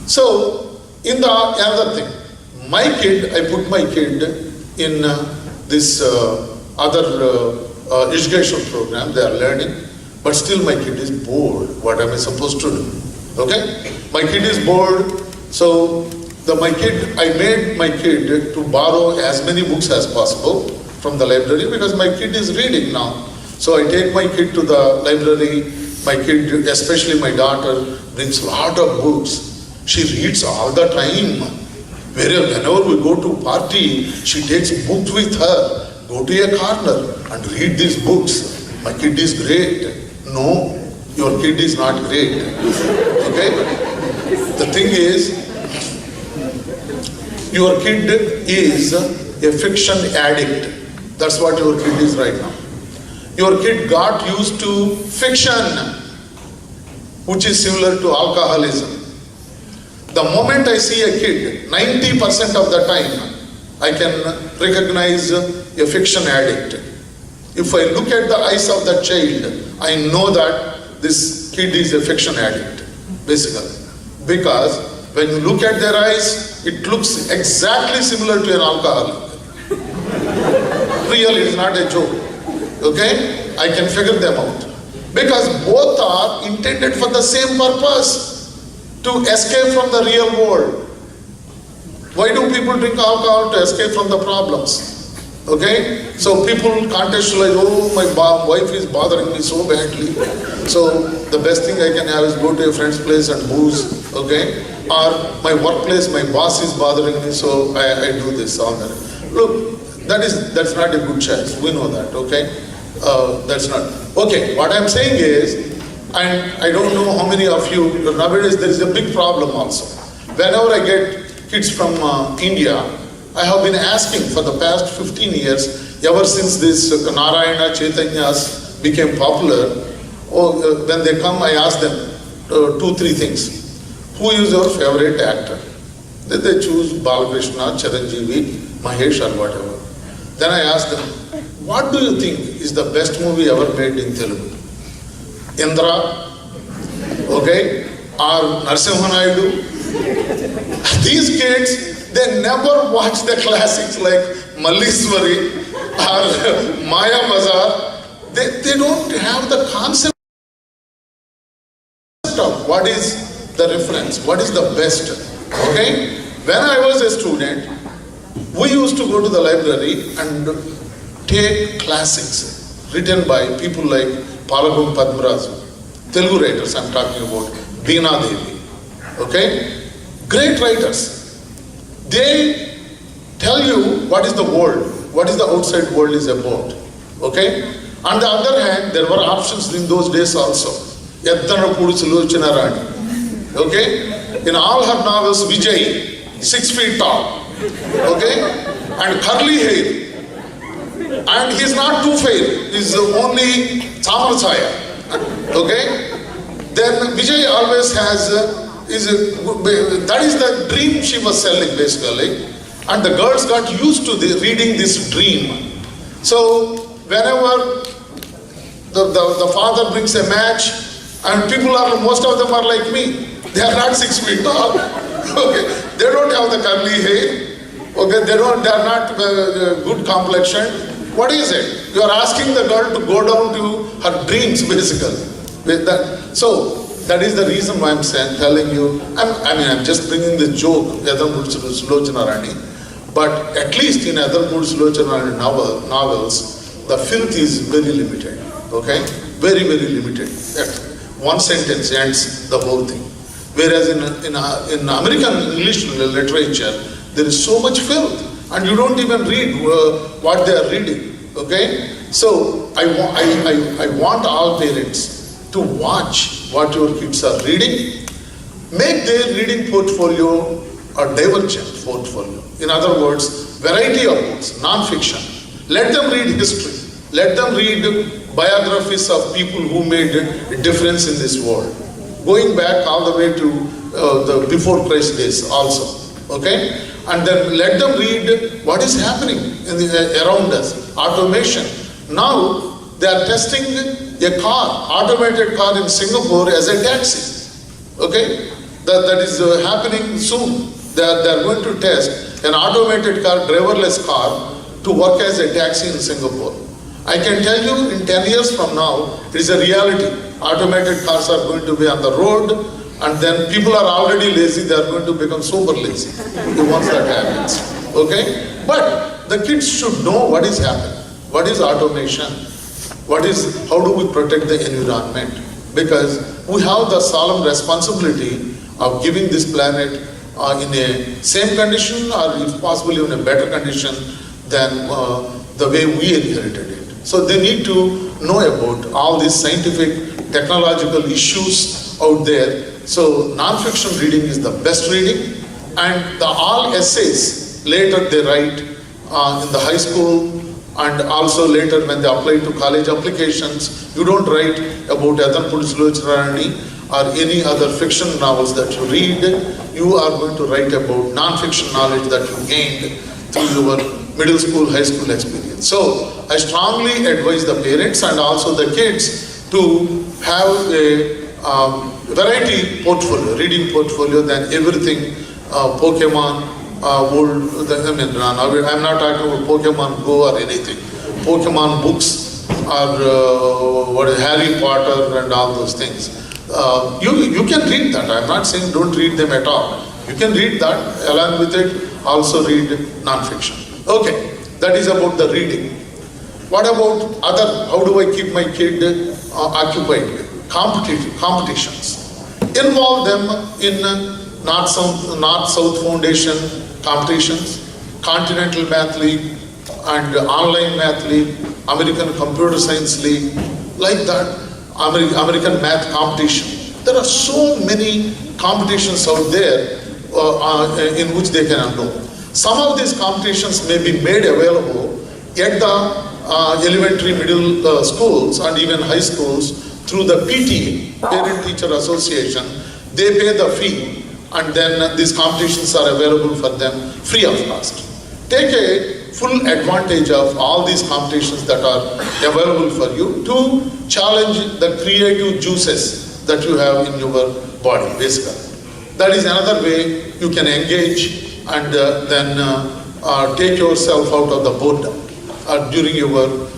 So, in the another thing, my kid, I put my kid in this other educational program, they are learning, but still my kid is bored. What am I supposed to do? Okay? My kid is bored, so I made my kid to borrow as many books as possible from the library because my kid is reading now. So I take my kid to the library. My kid, especially my daughter, brings a lot of books. She reads all the time. Whenever we go to party, she takes books with her. Go to a corner and read these books. My kid is great. No, your kid is not great. Okay? The thing is, your kid is a fiction addict. That's what your kid is right now. Your kid got used to fiction, which is similar to alcoholism. The moment I see a kid, 90% of the time, I can recognize a fiction addict. If I look at the eyes of that child, I know that this kid is a fiction addict, basically. Because when you look at their eyes, it looks exactly similar to an alcoholic. Really, it's not a joke. Okay? I can figure them out. Because both are intended for the same purpose, to escape from the real world. Why do people drink alcohol? To escape from the problems. Okay? So people contextualize, oh, my wife is bothering me so badly. So the best thing I can have is go to a friend's place and booze. Okay? Or my workplace, my boss is bothering me, so I do this, all that. Look, that's not a good choice. We know that, okay? That's not. Okay, what I'm saying is, and I don't know how many of you, nowadays there is a big problem also. Whenever I get kids from India, I have been asking for the past 15 years, ever since this Narayana Chaitanyas became popular, when they come, I ask them 2-3 things. Who is your favorite actor? Then they choose Balakrishna, Chiranjeevi, Mahesh or whatever. Then I ask them, what do you think is the best movie ever made in Telugu? Indra, okay, or Narasimha Naidu? These kids, they never watch the classics like Malliswari or Maya Bazar. They don't have the concept of what is the reference, what is the best. Okay? When I was a student, we used to go to the library and take classics written by people like Palagum Padmaraju, Telugu writers I'm talking about, Beena Devi. Okay? Great writers. They tell you what is the world, what is the outside world is about. Okay? On the other hand, there were options in those days also. Yaddanapudu Sulochana Rani. Okay? In all her novels, Vijay, 6 feet tall. Okay? And curly hair. And he's not too fair. He's only Samarachaya. Okay? Then Vijay always has, that is the dream she was selling basically. And the girls got used to reading this dream. So whenever the father brings a match, and people are, most of them are like me. They are not 6 feet tall. Okay, they don't have the curly hair. Okay, they are not good complexion. What is it? You are asking the girl to go down to her dreams, basically. With that, so that is the reason why I'm telling you. I'm just bringing the joke, Yadampudu Sulochana Rani. But at least in Yadampudu Sulochana Rani novels, the filth is very limited. Okay, very limited. That one sentence ends the whole thing. Whereas in American English literature, there is so much filth, and you don't even read what they are reading. Okay, so I want all parents to watch what your kids are reading. Make their reading portfolio a divergent portfolio. In other words, variety of books, non-fiction. Let them read history. Let them read biographies of people who made a difference in this world, going back all the way to the before Christ days also. Okay, and then let them read what is happening around us. Automation. Now they are testing a automated car in Singapore as a taxi. Okay, that is happening soon. They are going to test an automated car, driverless car, to work as a taxi in Singapore. I can tell you in 10 years from now, it is a reality. Automated cars are going to be on the road, and then people are already lazy, they are going to become super lazy once that happens. Okay? But the kids should know what is happening. What is automation? How do we protect the environment? Because we have the solemn responsibility of giving this planet in a same condition, or if possible in a better condition than the way we inherited it. So they need to know about all these scientific, technological issues out there. So non-fiction reading is the best reading, and all essays later they write in the high school, and also later when they apply to college applications. You don't write about Yadampudu Sulochana Rani or any other fiction novels that you read. You are going to write about non-fiction knowledge that you gained through your middle school, high school experience. So I strongly advise the parents and also the kids to have a variety portfolio, reading portfolio than everything Pokemon, I'm not talking about Pokemon Go or anything. Pokemon books or Harry Potter and all those things. You can read that. I'm not saying don't read them at all. You can read that. Along with it, also read non-fiction. Okay, that is about the reading. What about how do I keep my kid occupied? Competitions. Involve them in North-South Foundation competitions, Continental Math League and Online Math League, American Computer Science League, like that, American Math Competition. There are so many competitions out there in which they can enroll. Some of these competitions may be made available at the elementary, middle schools and even high schools through the PTA, Parent Teacher Association. They pay the fee and then these competitions are available for them free of cost. Take a full advantage of all these competitions that are available for you to challenge the creative juices that you have in your body, basically. That is another way you can engage and then take yourself out of the boredom during your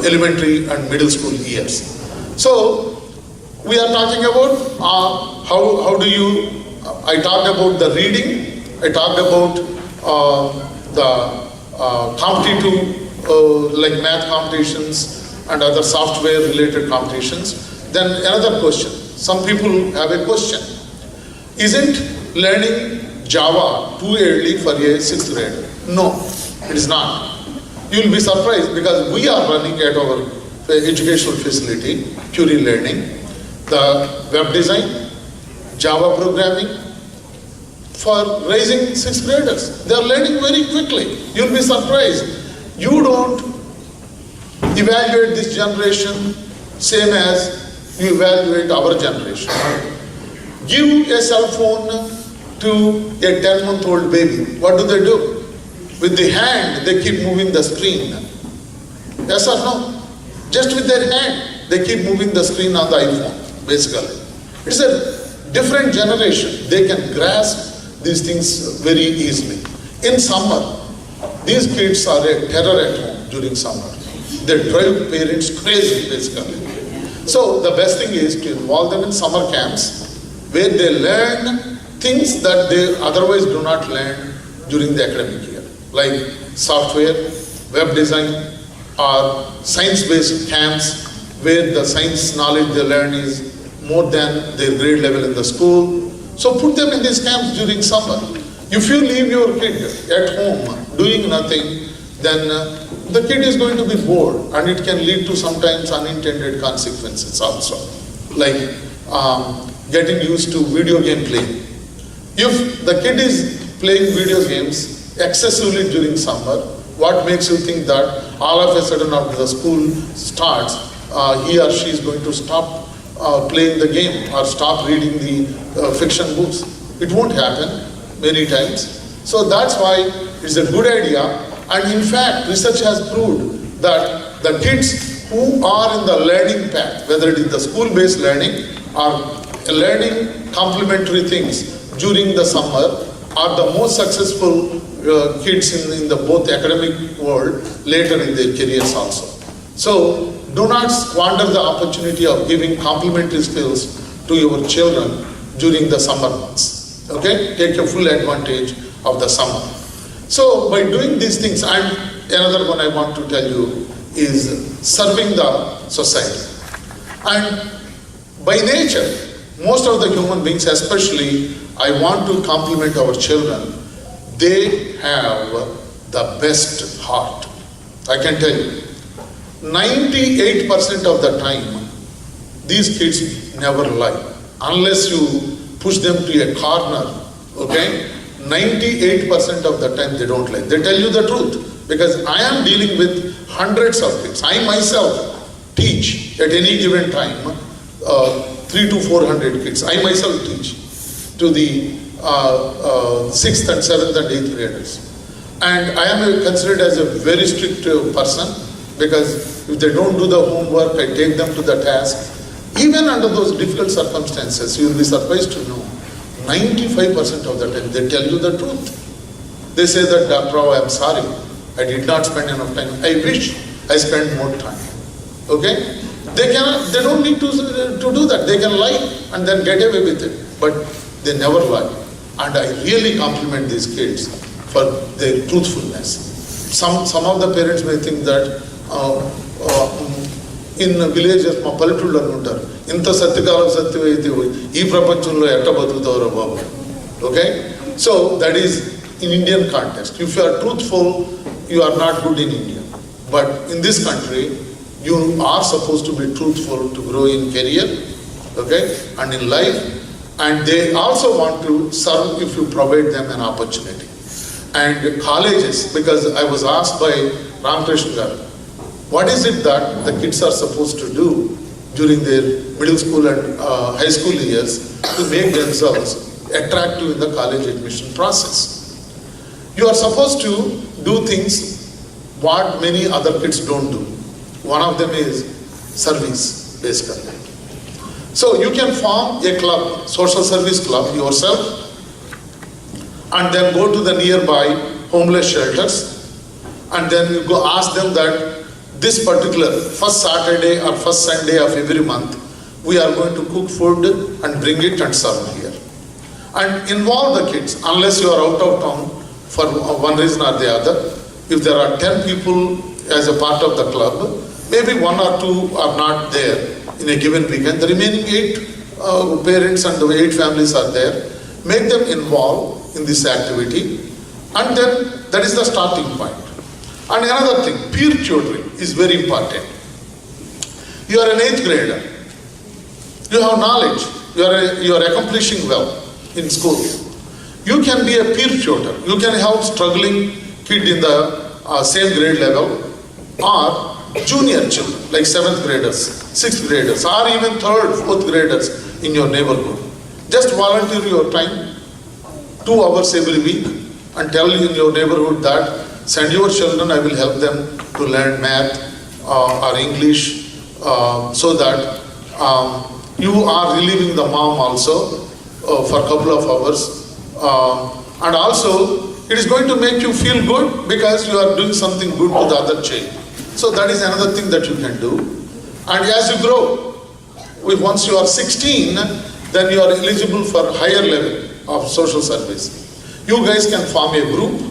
elementary and middle school years. So we are talking about how do you, I talked about the reading, I talked about the competitive like math competitions and other software related competitions. Then another question, some people have a question. Isn't learning Java too early for a 6th grader? No, it is not. You will be surprised because we are running at our educational facility, Curie Learning, the web design, Java programming for raising 6th graders. They are learning very quickly. You will be surprised. You don't evaluate this generation same as you evaluate our generation. Give a cell phone to a 10-month-old baby. What do? With the hand, they keep moving the screen. Yes or no? Just with their hand, they keep moving the screen on the iPhone, basically. It's a different generation. They can grasp these things very easily. In summer, these kids are a terror at home during summer. They drive parents crazy, basically. So the best thing is to involve them in summer camps where they learn things that they otherwise do not learn during the academic year, like software, web design, or science-based camps where the science knowledge they learn is more than their grade level in the school. So put them in these camps during summer. If you leave your kid at home doing nothing, then the kid is going to be bored and it can lead to sometimes unintended consequences also, like getting used to video game playing. If the kid is playing video games excessively during summer, what makes you think that all of a sudden after the school starts, he or she is going to stop playing the game or stop reading the fiction books? It won't happen many times. So that's why it's a good idea. And in fact, research has proved that the kids who are in the learning path, whether it is the school-based learning or learning complementary things during the summer, are the most successful kids in the both academic world later in their careers also. So do not squander the opportunity of giving complementary skills to your children during the summer months. Okay? Take a full advantage of the summer. So by doing these things, and another one I want to tell you is serving the society. And by nature, most of the human beings, especially I want to compliment our children, they have the best heart. I can tell you, 98% of the time, these kids never lie. Unless you push them to a corner, okay? 98% of the time they don't lie. They tell you the truth. Because I am dealing with hundreds of kids. I myself teach at any given time 300 to 400 kids. I myself teach to the 6th and 7th and 8th graders. And I am considered as a very strict person, because if they don't do the homework, I take them to the task. Even under those difficult circumstances, you will be surprised to know, 95% of the time they tell you the truth. They say that, Dr. Rao, I am sorry, I did not spend enough time. I wish I spent more time. Okay? They don't need to do that. They can lie and then get away with it. But they never lie. And I really compliment these kids for their truthfulness. Some of the parents may think that in villages, మా పల్లెటూళ్ళు అనుకుంటారు, ఇంత సత్యకాలం సత్యం అయితే ఈ ప్రపంచంలో ఎట్ట బతుకుతారో బాబు. Okay? So that is in Indian context. If you are truthful, you are not good in India. But in this country, you are supposed to be truthful to grow in career, okay, and in life. And they also want to serve if you provide them an opportunity. And colleges, because I was asked by Ramakrishna garu, what is it that the kids are supposed to do during their middle school and high school years to make themselves attractive in the college admission process. You are supposed to do things what many other kids don't do. One of them is service, basically. So you can form a club, social service club yourself, and then go to the nearby homeless shelters, and then you go ask them that this particular first Saturday or first Sunday of every month, we are going to cook food and bring it and serve here. And involve the kids, unless you are out of town for one reason or the other. If there are 10 people as a part of the club, maybe 1 or 2 are not there in a given weekend. The remaining 8 parents and the 8 families are there. Make them involved in this activity, and then that is the starting point. And another thing, peer tutoring is very important. You are an 8th grader. You have knowledge. You are accomplishing well in school. You can be a peer tutor. You can help struggling kid in the same grade level, or junior children like 7th graders, 6th graders, or even 3rd, 4th graders in your neighborhood. Just volunteer your time, 2 hours every week, and tell in your neighborhood that send your children, I will help them to learn math or English, so that you are relieving the mom also for a couple of hours. And also, it is going to make you feel good because you are doing something good to the other child. So that is another thing that you can do. And as you grow, once you are 16, then you are eligible for higher level of social service. You guys can form a group,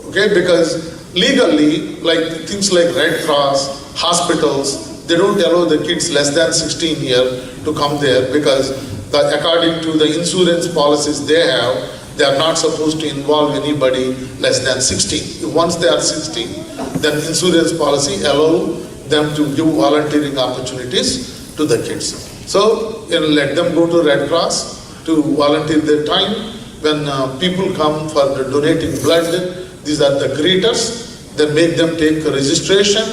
okay? Because legally, like things like Red Cross, hospitals, they don't allow the kids less than 16 years to come there, because according to the insurance policies they have, they are not supposed to involve anybody less than 16. Once they are 16, then insurance policy allow them to give volunteering opportunities to the kids. So let them go to Red Cross to volunteer their time. When people come for donating blood, these are the greeters. Then make them take a registration,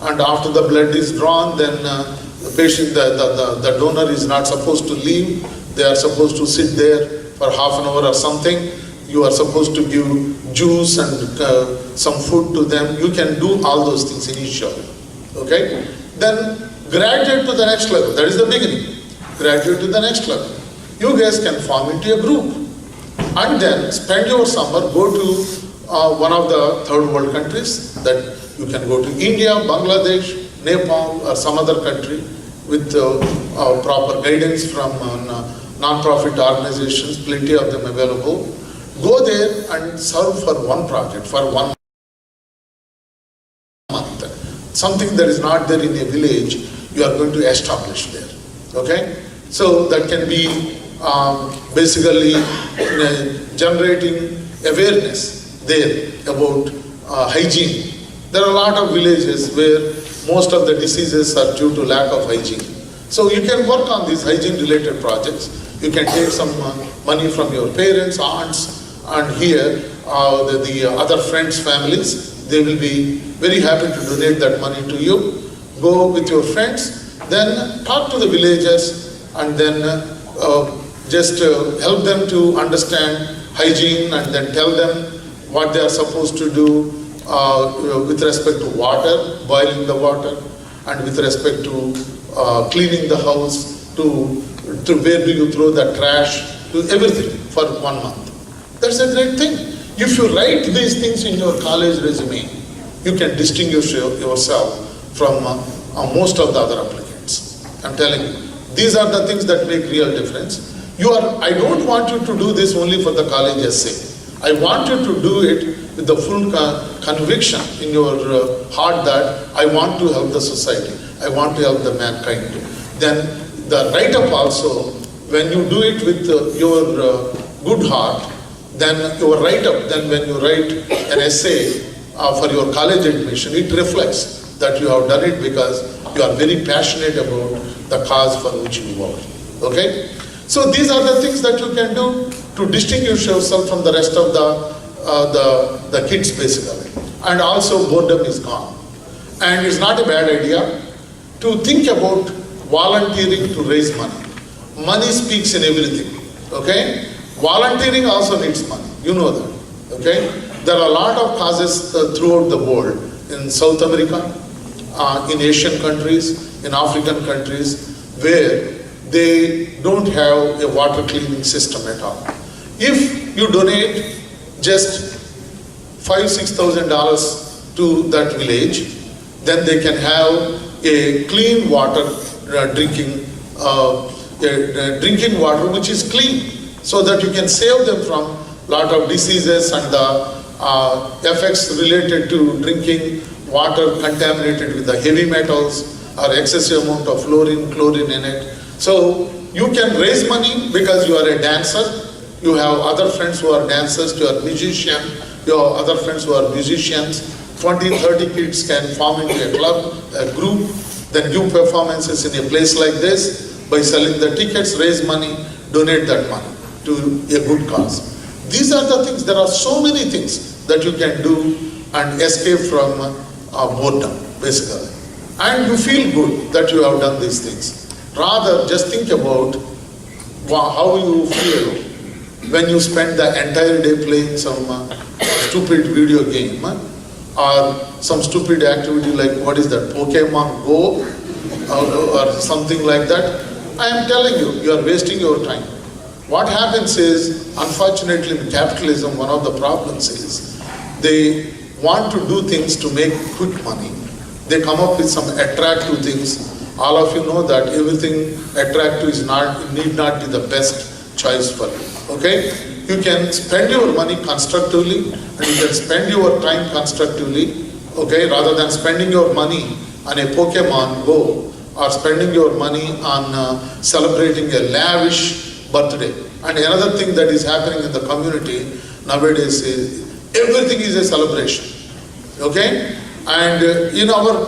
and after the blood is drawn, then the patient, the donor is not supposed to leave. They are supposed to sit there for half an hour or something. You are supposed to give juice and some food to them. You can do all those things initially, okay? Then graduate to the next level. That is the beginning. Graduate to the next level. You guys can form into a group, and then spend your summer, go to one of the third world countries. That you can go to India, Bangladesh, Nepal, or some other country with proper guidance from non-profit organizations, plenty of them available. Go there and serve for one project, for 1 month. Something that is not there in a village, you are going to establish there, okay? So that can be basically generating awareness there about hygiene. There are a lot of villages where most of the diseases are due to lack of hygiene. So you can work on these hygiene related projects. You can take some money from your parents, aunts, and here the other friends' families, they will be very happy to donate that money to you. Go with your friends, then talk to the villagers, and then just help them to understand hygiene, and then tell them what they are supposed to do with respect to water, boiling the water, and with respect to cleaning the house, to where do you throw the trash, to everything for 1 month. That's a great thing. If you write these things in your college resume, you can distinguish yourself from most of the other applicants. I'm telling you, these are the things that make real difference. I don't want you to do this only for the college essay. I want you to do it with the full conviction in your heart that I want to help the society. I want to help the mankind. Then the write-up also, when you do it with your good heart, then your write-up, then when you write an essay for your college admission, it reflects that you have done it because you are very passionate about the cause for which you work. Okay? So these are the things that you can do to distinguish yourself from the rest of the kids basically. And also boredom is gone. And it's not a bad idea to think about volunteering to raise money. Money speaks in everything. Okay? Volunteering also needs money. You know that. Okay? There are a lot of causes throughout the world, in South America, in Asian countries, in African countries, where they don't have a water cleaning system at all. If you donate just $5,000-6,000 to that village, then they can have a clean water drinking water which is clean, so that you can save them from lot of diseases and the effects related to drinking water contaminated with the heavy metals or excessive amount of fluorine, chlorine in it. So you can raise money because you are a dancer, you have other friends who are dancers, you are musician, you have other friends who are musicians, 20-30 kids can form into a club, a group, then give performances in a place like this. By selling the tickets, raise money, donate that money to a good cause. These are the things, there are so many things that you can do and escape from boredom, basically. And you feel good that you have done these things. Rather, just think about how you feel when you spend the entire day playing some stupid video game or some stupid activity like, what is that, Pokemon Go or something like that. I am telling you, you are wasting your time. What happens is, unfortunately in capitalism, one of the problems is they want to do things to make quick money. They come up with some attractive things. All of you know that everything attractive need not be the best choice for you. Okay? You can spend your money constructively and you can spend your time constructively, okay, rather than spending your money on a Pokemon Go or spending your money on celebrating a lavish birthday. And another thing that is happening in the community nowadays is everything is a celebration. Okay? And in our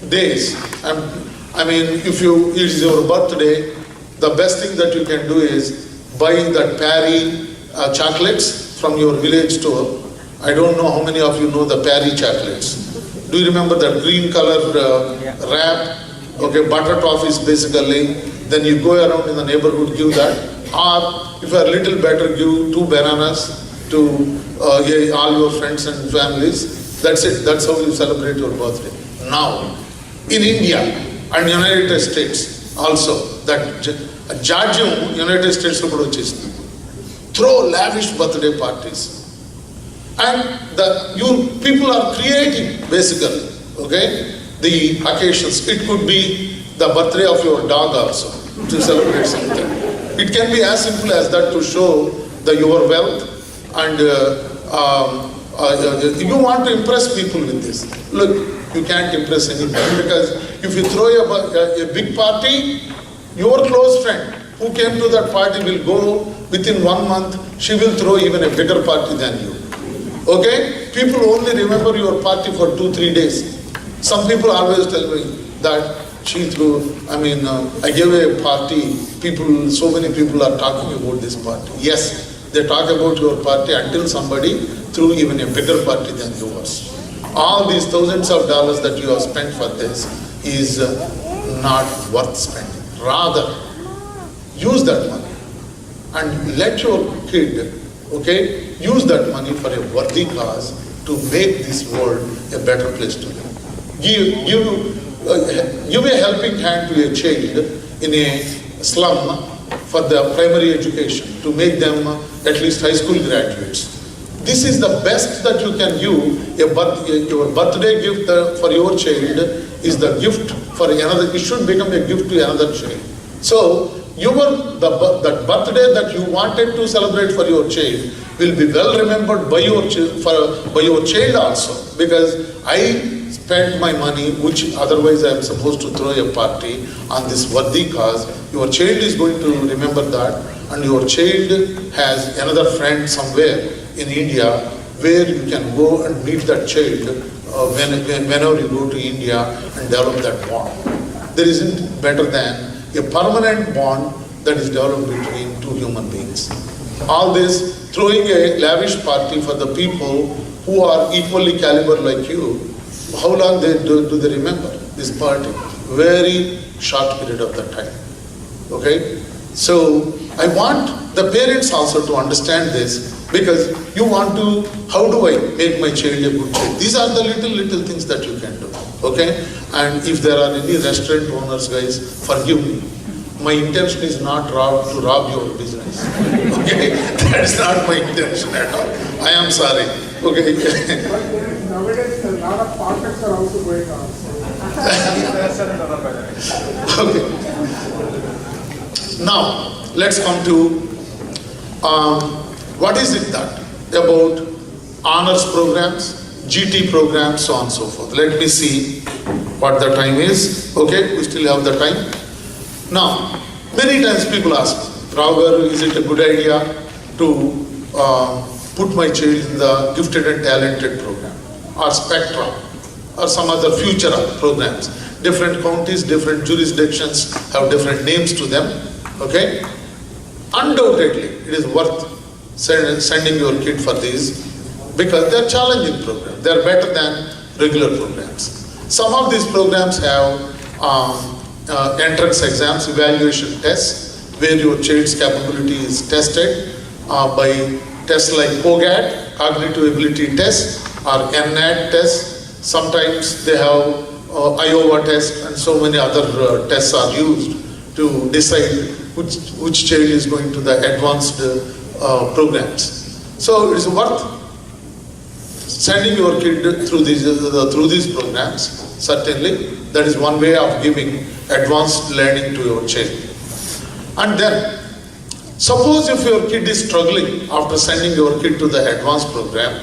days, I mean, if it is your birthday, the best thing that you can do is buy that Perry chocolates from your village store. I don't know how many of you know the Perry chocolates. Do you remember that green color wrap? Okay, butter toffees basically. Then you go around in the neighborhood, give that. Or if you are a little better, give 2 bananas to all your friends and families. That's it. That's how you celebrate your birthday. Now, in India and United States also, that Georgia, United States, throw lavish birthday parties. And people are creating basically, okay, the occasions. It could be the birthday of your dog also, to celebrate something. It can be as simple as that, to show your wealth, and you want to impress people with this. Look, you can't impress anybody, because if you throw a big party, your close friend who came to that party will go within 1 month, she will throw even a bigger party than you. Okay? People only remember your party for 2-3 days. Some people always tell me that she threw, I gave a party, so many people are talking about this party. Yes, they talk about your party until somebody threw even a bigger party than yours. All these thousands of dollars that you have spent for this is not worth spending. Rather, use that money and let your kid, okay, use that money for a worthy cause to make this world a better place to live. Give a helping hand to a child in a slum for the primary education, to make them at least high school graduates. This is the best that you can give. Your birthday gift for your child is the gift for another. It should become a gift to another child. So that birthday that you wanted to celebrate for your child will be well remembered by your child also, because I spent my money, which otherwise I am supposed to throw a party on this worthy cause. Your child is going to remember that, and your child has another friend somewhere in India where you can go and meet that child whenever you go to India and develop that bond. There isn't better than a permanent bond that is developed between two human beings. All this, throwing a lavish party for the people who are equally caliber like you, how long do they remember this party? Very short period of the time. Okay? So I want the parents also to understand this, because you want to, how do I make my child a good child? These are the little things that you can do, okay? And if there are any restaurant owners, guys, forgive me. My intention is not to rob your business, okay? That is not my intention at all. I am sorry, okay? But nowadays, a lot of politics are also going on. Okay. Now, let's come to what is it that about honors programs, GT programs, so on and so forth. Let me see what the time is. Okay, we still have the time. Now, many times people ask, Rao, is it a good idea to put my child in the gifted and talented program, or Spectra, or some other future programs? Different counties, different jurisdictions have different names to them. Okay? Undoubtedly, it is worth sending your kid for these, because they are challenging programs. They are better than regular programs. Some of these programs have entrance exams, evaluation tests, where your child's capability is tested by tests like COGAT, cognitive ability test, or NAT test. Sometimes they have Iowa test, and so many other tests are used to decide which child is going to the advanced programs. So it is worth sending your kid through these programs. Certainly, that is one way of giving advanced learning to your child. And then, suppose if your kid is struggling after sending your kid to the advanced program,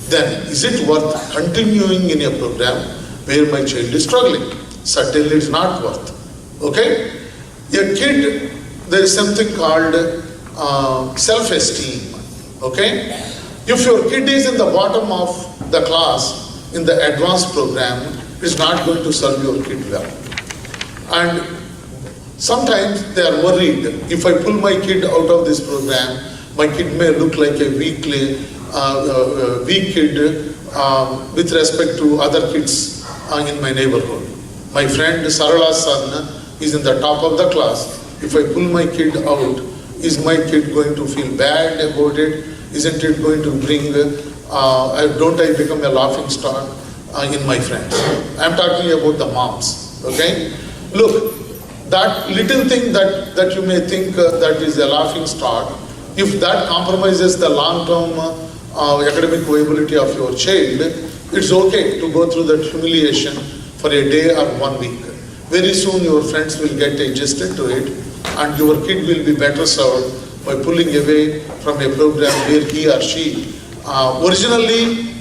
then is it worth continuing in a program where my child is struggling? Certainly it's not worth. Okay? A kid, there is something called self-esteem. Okay? If your kid is in the bottom of the class in the advanced program, it's not going to serve your kid well. And sometimes they are worried, if I pull my kid out of this program, my kid may look like a weak kid with respect to other kids in my neighborhood. My friend Sarala's son is in the top of the class. If I pull my kid out, is my kid going to feel bad about it? Isn't it going to bring, don't I become a laughing stock in my friends? I'm talking about the moms, okay? Look, that little thing that you may think that is a laughing stock, if that compromises the long-term academic viability of your child, it's okay to go through that humiliation for a day or 1 week. Very soon your friends will get adjusted to it, and your kid will be better served by pulling away from a program where he or she originally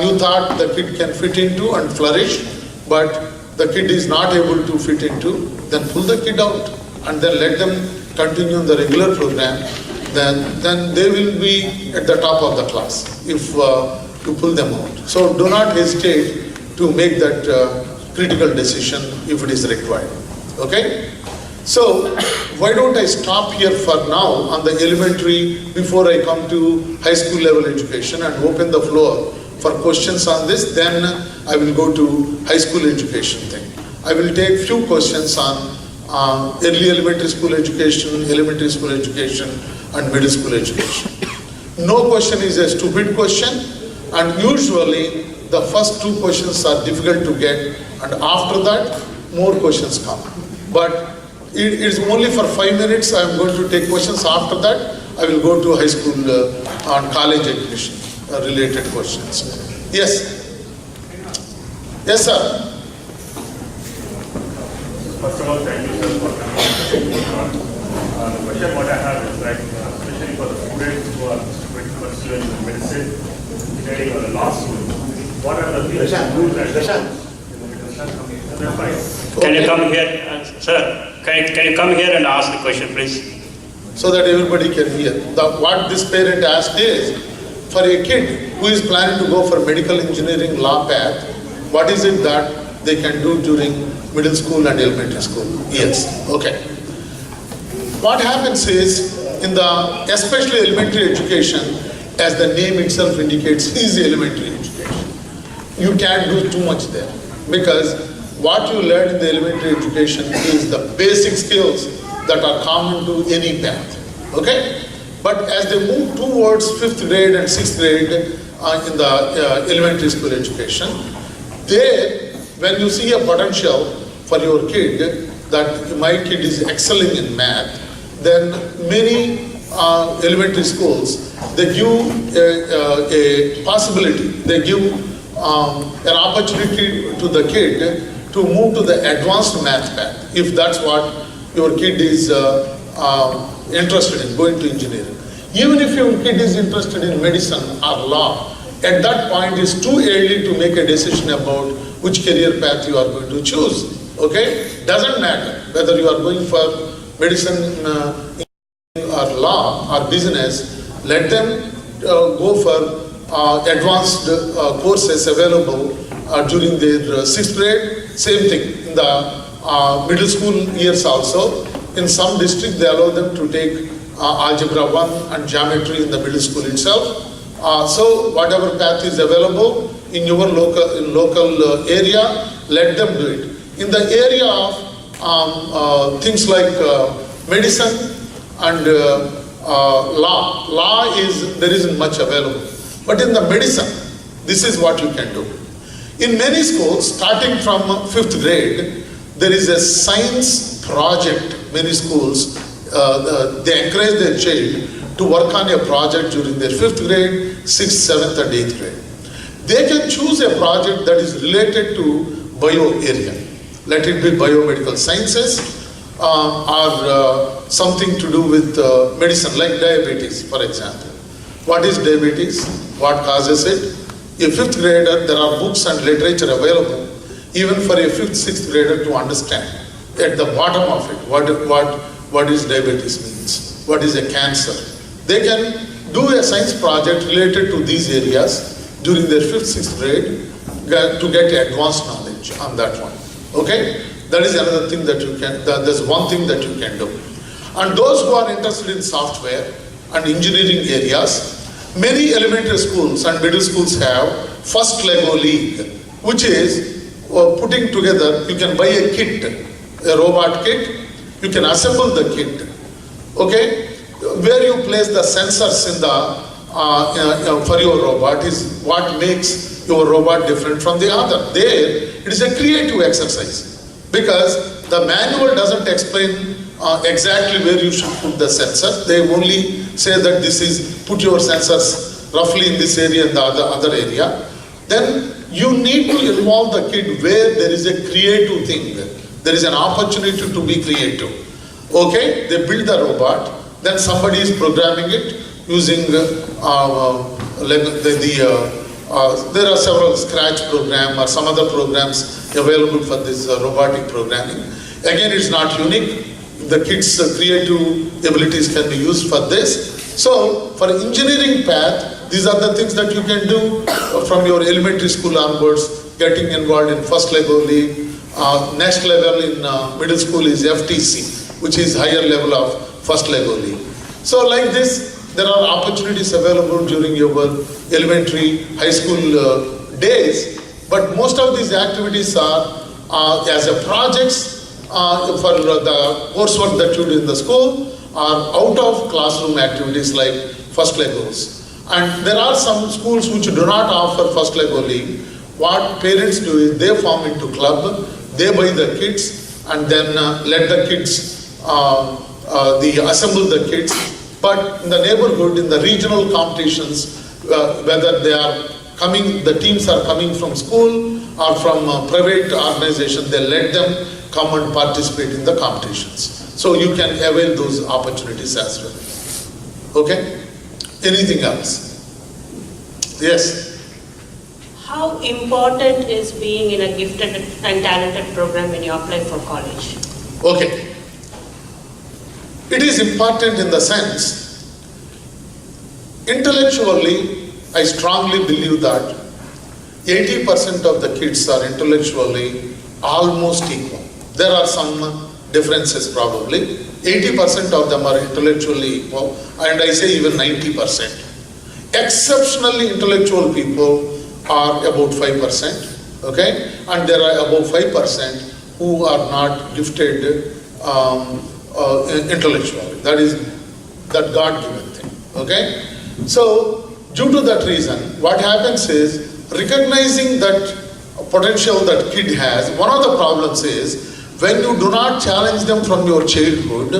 you thought the kid can fit into and flourish, but the kid is not able to fit into, then pull the kid out and then let them continue the regular program. Then they will be at the top of the class if you pull them out. So do not hesitate to make that critical decision if it is required. Okay? So why don't I stop here for now on the elementary before I come to high school level education and open the floor for questions on this. Then I will go to high school education thing. I will take few questions on early elementary school education, and middle school education. No question is a stupid question, and usually the first 2 questions are difficult to get, and after that more questions come. But it is only for 5 minutes. I am going to take questions. After that I will go to high school and college education related questions. Yes. Yes, sir. First of all, thank you, sir, for coming. The question what I have is like, especially for the students who are pursuing medicine, engineering, or the law school, what are the things and rules and Can you come here, sir? Can you come here and ask the question, please? So that everybody can hear. What this parent asked is, for a kid who is planning to go for medical engineering law path, what is it that they can do during middle school and elementary school? Yes, okay. What happens is, in the especially elementary education, as the name itself indicates, is elementary education. You can't do too much there, because what you learn in the elementary education is the basic skills that are common to any path. Okay? But as they move towards 5th grade and 6th grade in the elementary school education, there, when you see a potential for your kid, that my kid is excelling in math, then many elementary schools, they give a possibility, they give an opportunity to the kid to move to the advanced math path, if that's what your kid is interested in, going to engineering. Even if your kid is interested in medicine or law, at that point it's too early to make a decision about which career path you are going to choose. Okay? Doesn't matter whether you are going for medicine or law or business, let them go for advanced courses available during their 6th grade. Same thing in the middle school years also. In some districts, they allow them to take Algebra 1 and Geometry in the middle school itself. So whatever path is available in your local area, let them do it. In the area of things like medicine and law there isn't much available. But in the medicine, this is what you can do. In many schools, starting from 5th grade, there is a science project. Many schools, they encourage their child to work on a project during their 5th grade, 6th, 7th and 8th grade. They can choose a project that is related to bio area. Let it be biomedical sciences or something to do with medicine, like diabetes, for example. What is diabetes? What causes it? A 5th grader, there are books and literature available, even for a 5th, 6th grader to understand. At the bottom of it, what is diabetes means, what is a cancer. They can do a science project related to these areas during their 5th, 6th grade to get advanced knowledge on that one. Okay? That is another thing that you can, there's one thing that you can do. And those who are interested in software and engineering areas, many elementary schools and middle schools have first Lego League, which is putting together, you can buy a kit, a robot kit, you can assemble the kit, okay? Where you place the sensors in the, for your robot is what makes your robot different from the other. There, it is a creative exercise because the manual doesn't explain exactly where you should put the sensor. They only say that this is, put your sensors roughly in this area and the other area. Then you need to involve the kid where there is a creative thing. There is an opportunity to be creative. Okay, they build the robot, then somebody is programming it using there are several Scratch program or some other programs available for this robotic programming. Again, it's not unique. The kids' creative abilities can be used for this. So, for engineering path, these are the things that you can do from your elementary school onwards, getting involved in first Lego League. Next level in middle school is FTC, which is higher level of first Lego League. So like this, there are opportunities available during your elementary, high school days, but most of these activities are as a projects for the coursework that you do in the school, are out of classroom activities like first Legos. And there are some schools which do not offer first Lego League. What parents do is they form into club, they buy the kits and then let the kids, assemble the kits. But in the neighborhood, in the regional competitions, whether they are coming, the teams are coming from school or from private organization, they let them come and participate in the competitions. So you can avail those opportunities as well. Okay? Anything else? Yes? How important is being in a gifted and talented program when you apply for college? Okay. It is important in the sense, intellectually, I strongly believe that 80% of the kids are intellectually almost equal. There are some differences probably. 80% of them are intellectually equal, and I say even 90%. Exceptionally intellectual people are about 5%, okay? And there are about 5% who are not gifted intellectually. That is that God-given thing. Okay? So, due to that reason, what happens is, recognizing that potential that kid has, one of the problems is, when you do not challenge them from your childhood,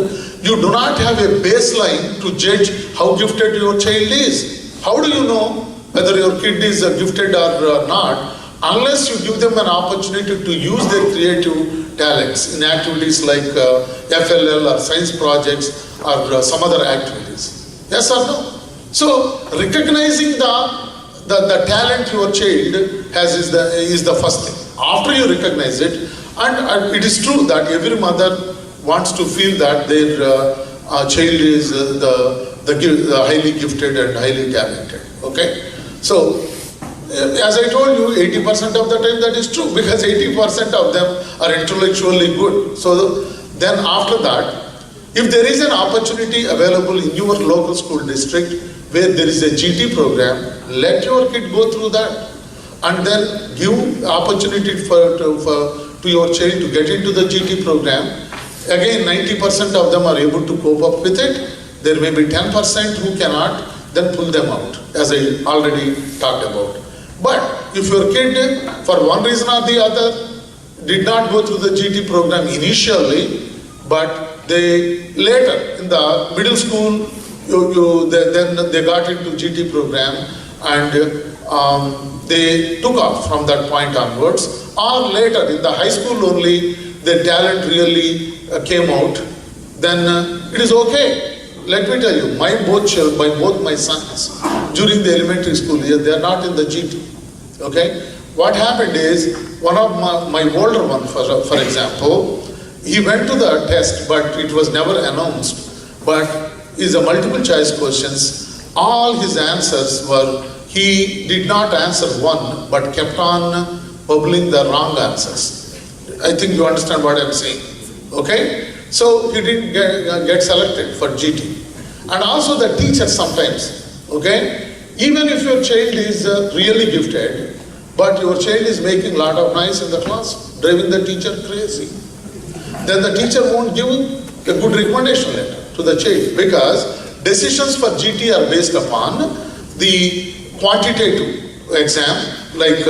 you do not have a baseline to judge how gifted your child is. How do you know whether your kid is gifted or not, unless you give them an opportunity to use their creative talents in activities like FLL or science projects or some other activities? Yes or no? So, recognizing the talent your child has is the first thing. After you recognize it, and it is true that every mother wants to feel that their child is the highly gifted and highly talented. Okay? So, as I told you, 80% of the time that is true, because 80% of them are intellectually good. So, then after that, if there is an opportunity available in your local school district where there is a GT program, let your kid go through that and then give opportunity to your child to get into the GT program. Again, 90% of them are able to cope up with it. There may be 10% who cannot, then pull them out, as I already talked about. But if your kid, for one reason or the other, did not go through the GT program initially, but they later in the middle school, then they got into GT program and they took off from that point onwards, or later in the high school only their talent really came out, then it is okay. Let me tell you, both my sons, during the elementary school year, they are not in the GT. Okay? What happened is, one of my older one, for example, he went to the test, but it was never announced. But is a multiple choice questions. All his answers were, he did not answer one, but kept on bubbling the wrong answers. I think you understand what I'm saying. Okay? So he didn't get selected for GT. And also the teacher sometimes, okay? Even if your child is really gifted, but your child is making a lot of noise in the class, driving the teacher crazy, then the teacher won't give a good recommendation letter to the child, because decisions for GT are based upon the quantitative exam, like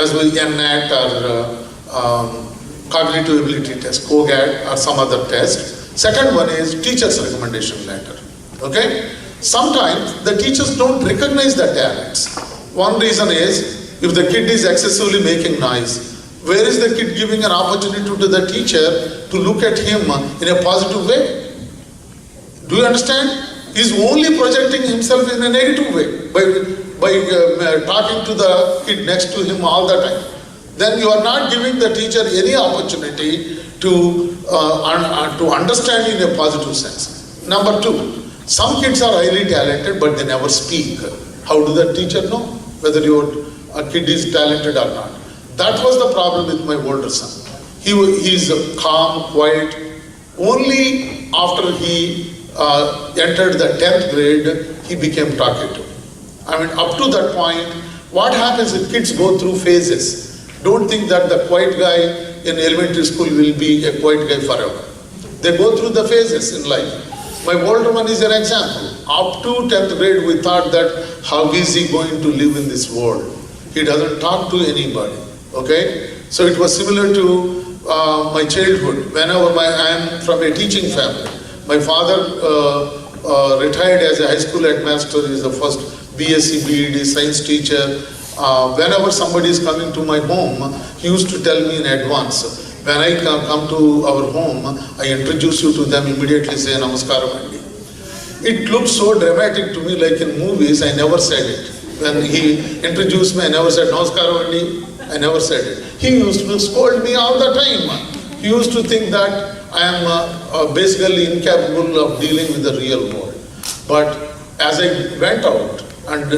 as well NNAT or cognitive ability test, COGAT or some other test. Second one is teacher's recommendation letter. Okay? Sometimes the teachers don't recognize the talents. One reason is, if the kid is excessively making noise, where is the kid giving an opportunity to the teacher to look at him in a positive way? Do you understand? He's only projecting himself in a negative way by talking to the kid next to him all the time. Then you are not giving the teacher any opportunity to understand in a positive sense. Number two, some kids are highly talented but they never speak. How do the teacher know whether your kid is talented or not? That was the problem with my older son. He is calm, quiet. Only after he entered the 10th grade, he became talkative. I mean, up to that point, what happens is kids go through phases. Don't think that the quiet guy in elementary school will be a quiet guy forever. They go through the phases in life. My older one is an example. Up to 10th grade, we thought that how is he going to live in this world? He doesn't talk to anybody. Okay? So it was similar to my childhood. Whenever I am from a teaching family. My father retired as a high school headmaster. He is the first BSc, BEd science teacher. Whenever somebody is coming to my home, he used to tell me in advance. When I come to our home, I introduce you to them, immediately say Namaskaram Andi. It looked so dramatic to me, like in movies. I never said it. When he introduced me, I never said Namaskaram Andi. I never said it. He used to scold me all the time. He used to think that I am basically incapable of dealing with the real world. But as I went out and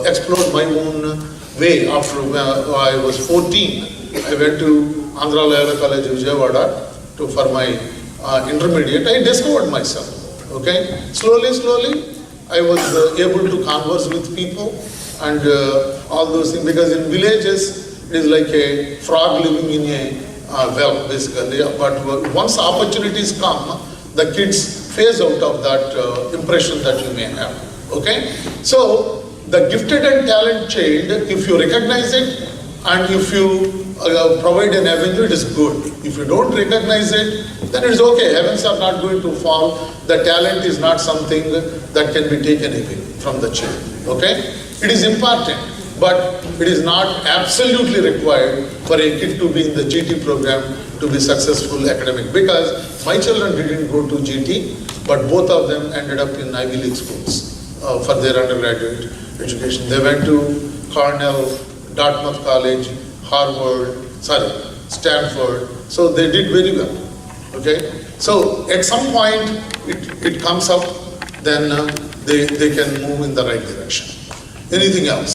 explored my own way, after I was 14, I went to Andhra Loyola College of Vijayawada for my intermediate. I discovered myself. Okay, slowly, I was able to converse with people and all those things, because in villages it is like a frog living in a well, basically. But once opportunities come, the kids phase out of that impression that you may have. Okay? So, the gifted and talented child, if you recognize it and if you provide an avenue, it is good. If you don't recognize it, then it is okay. Heavens are not going to fall. The talent is not something that can be taken away from the child. Okay? It is important, but it is not absolutely required for a kid to be in the GT program to be successful academic. Because my children didn't go to GT, but both of them ended up in Ivy League schools for their undergraduate education. They went to Cornell, Dartmouth College, Stanford. So they did very well. Okay? So at some point it comes up, then they can move in the right direction. Anything else?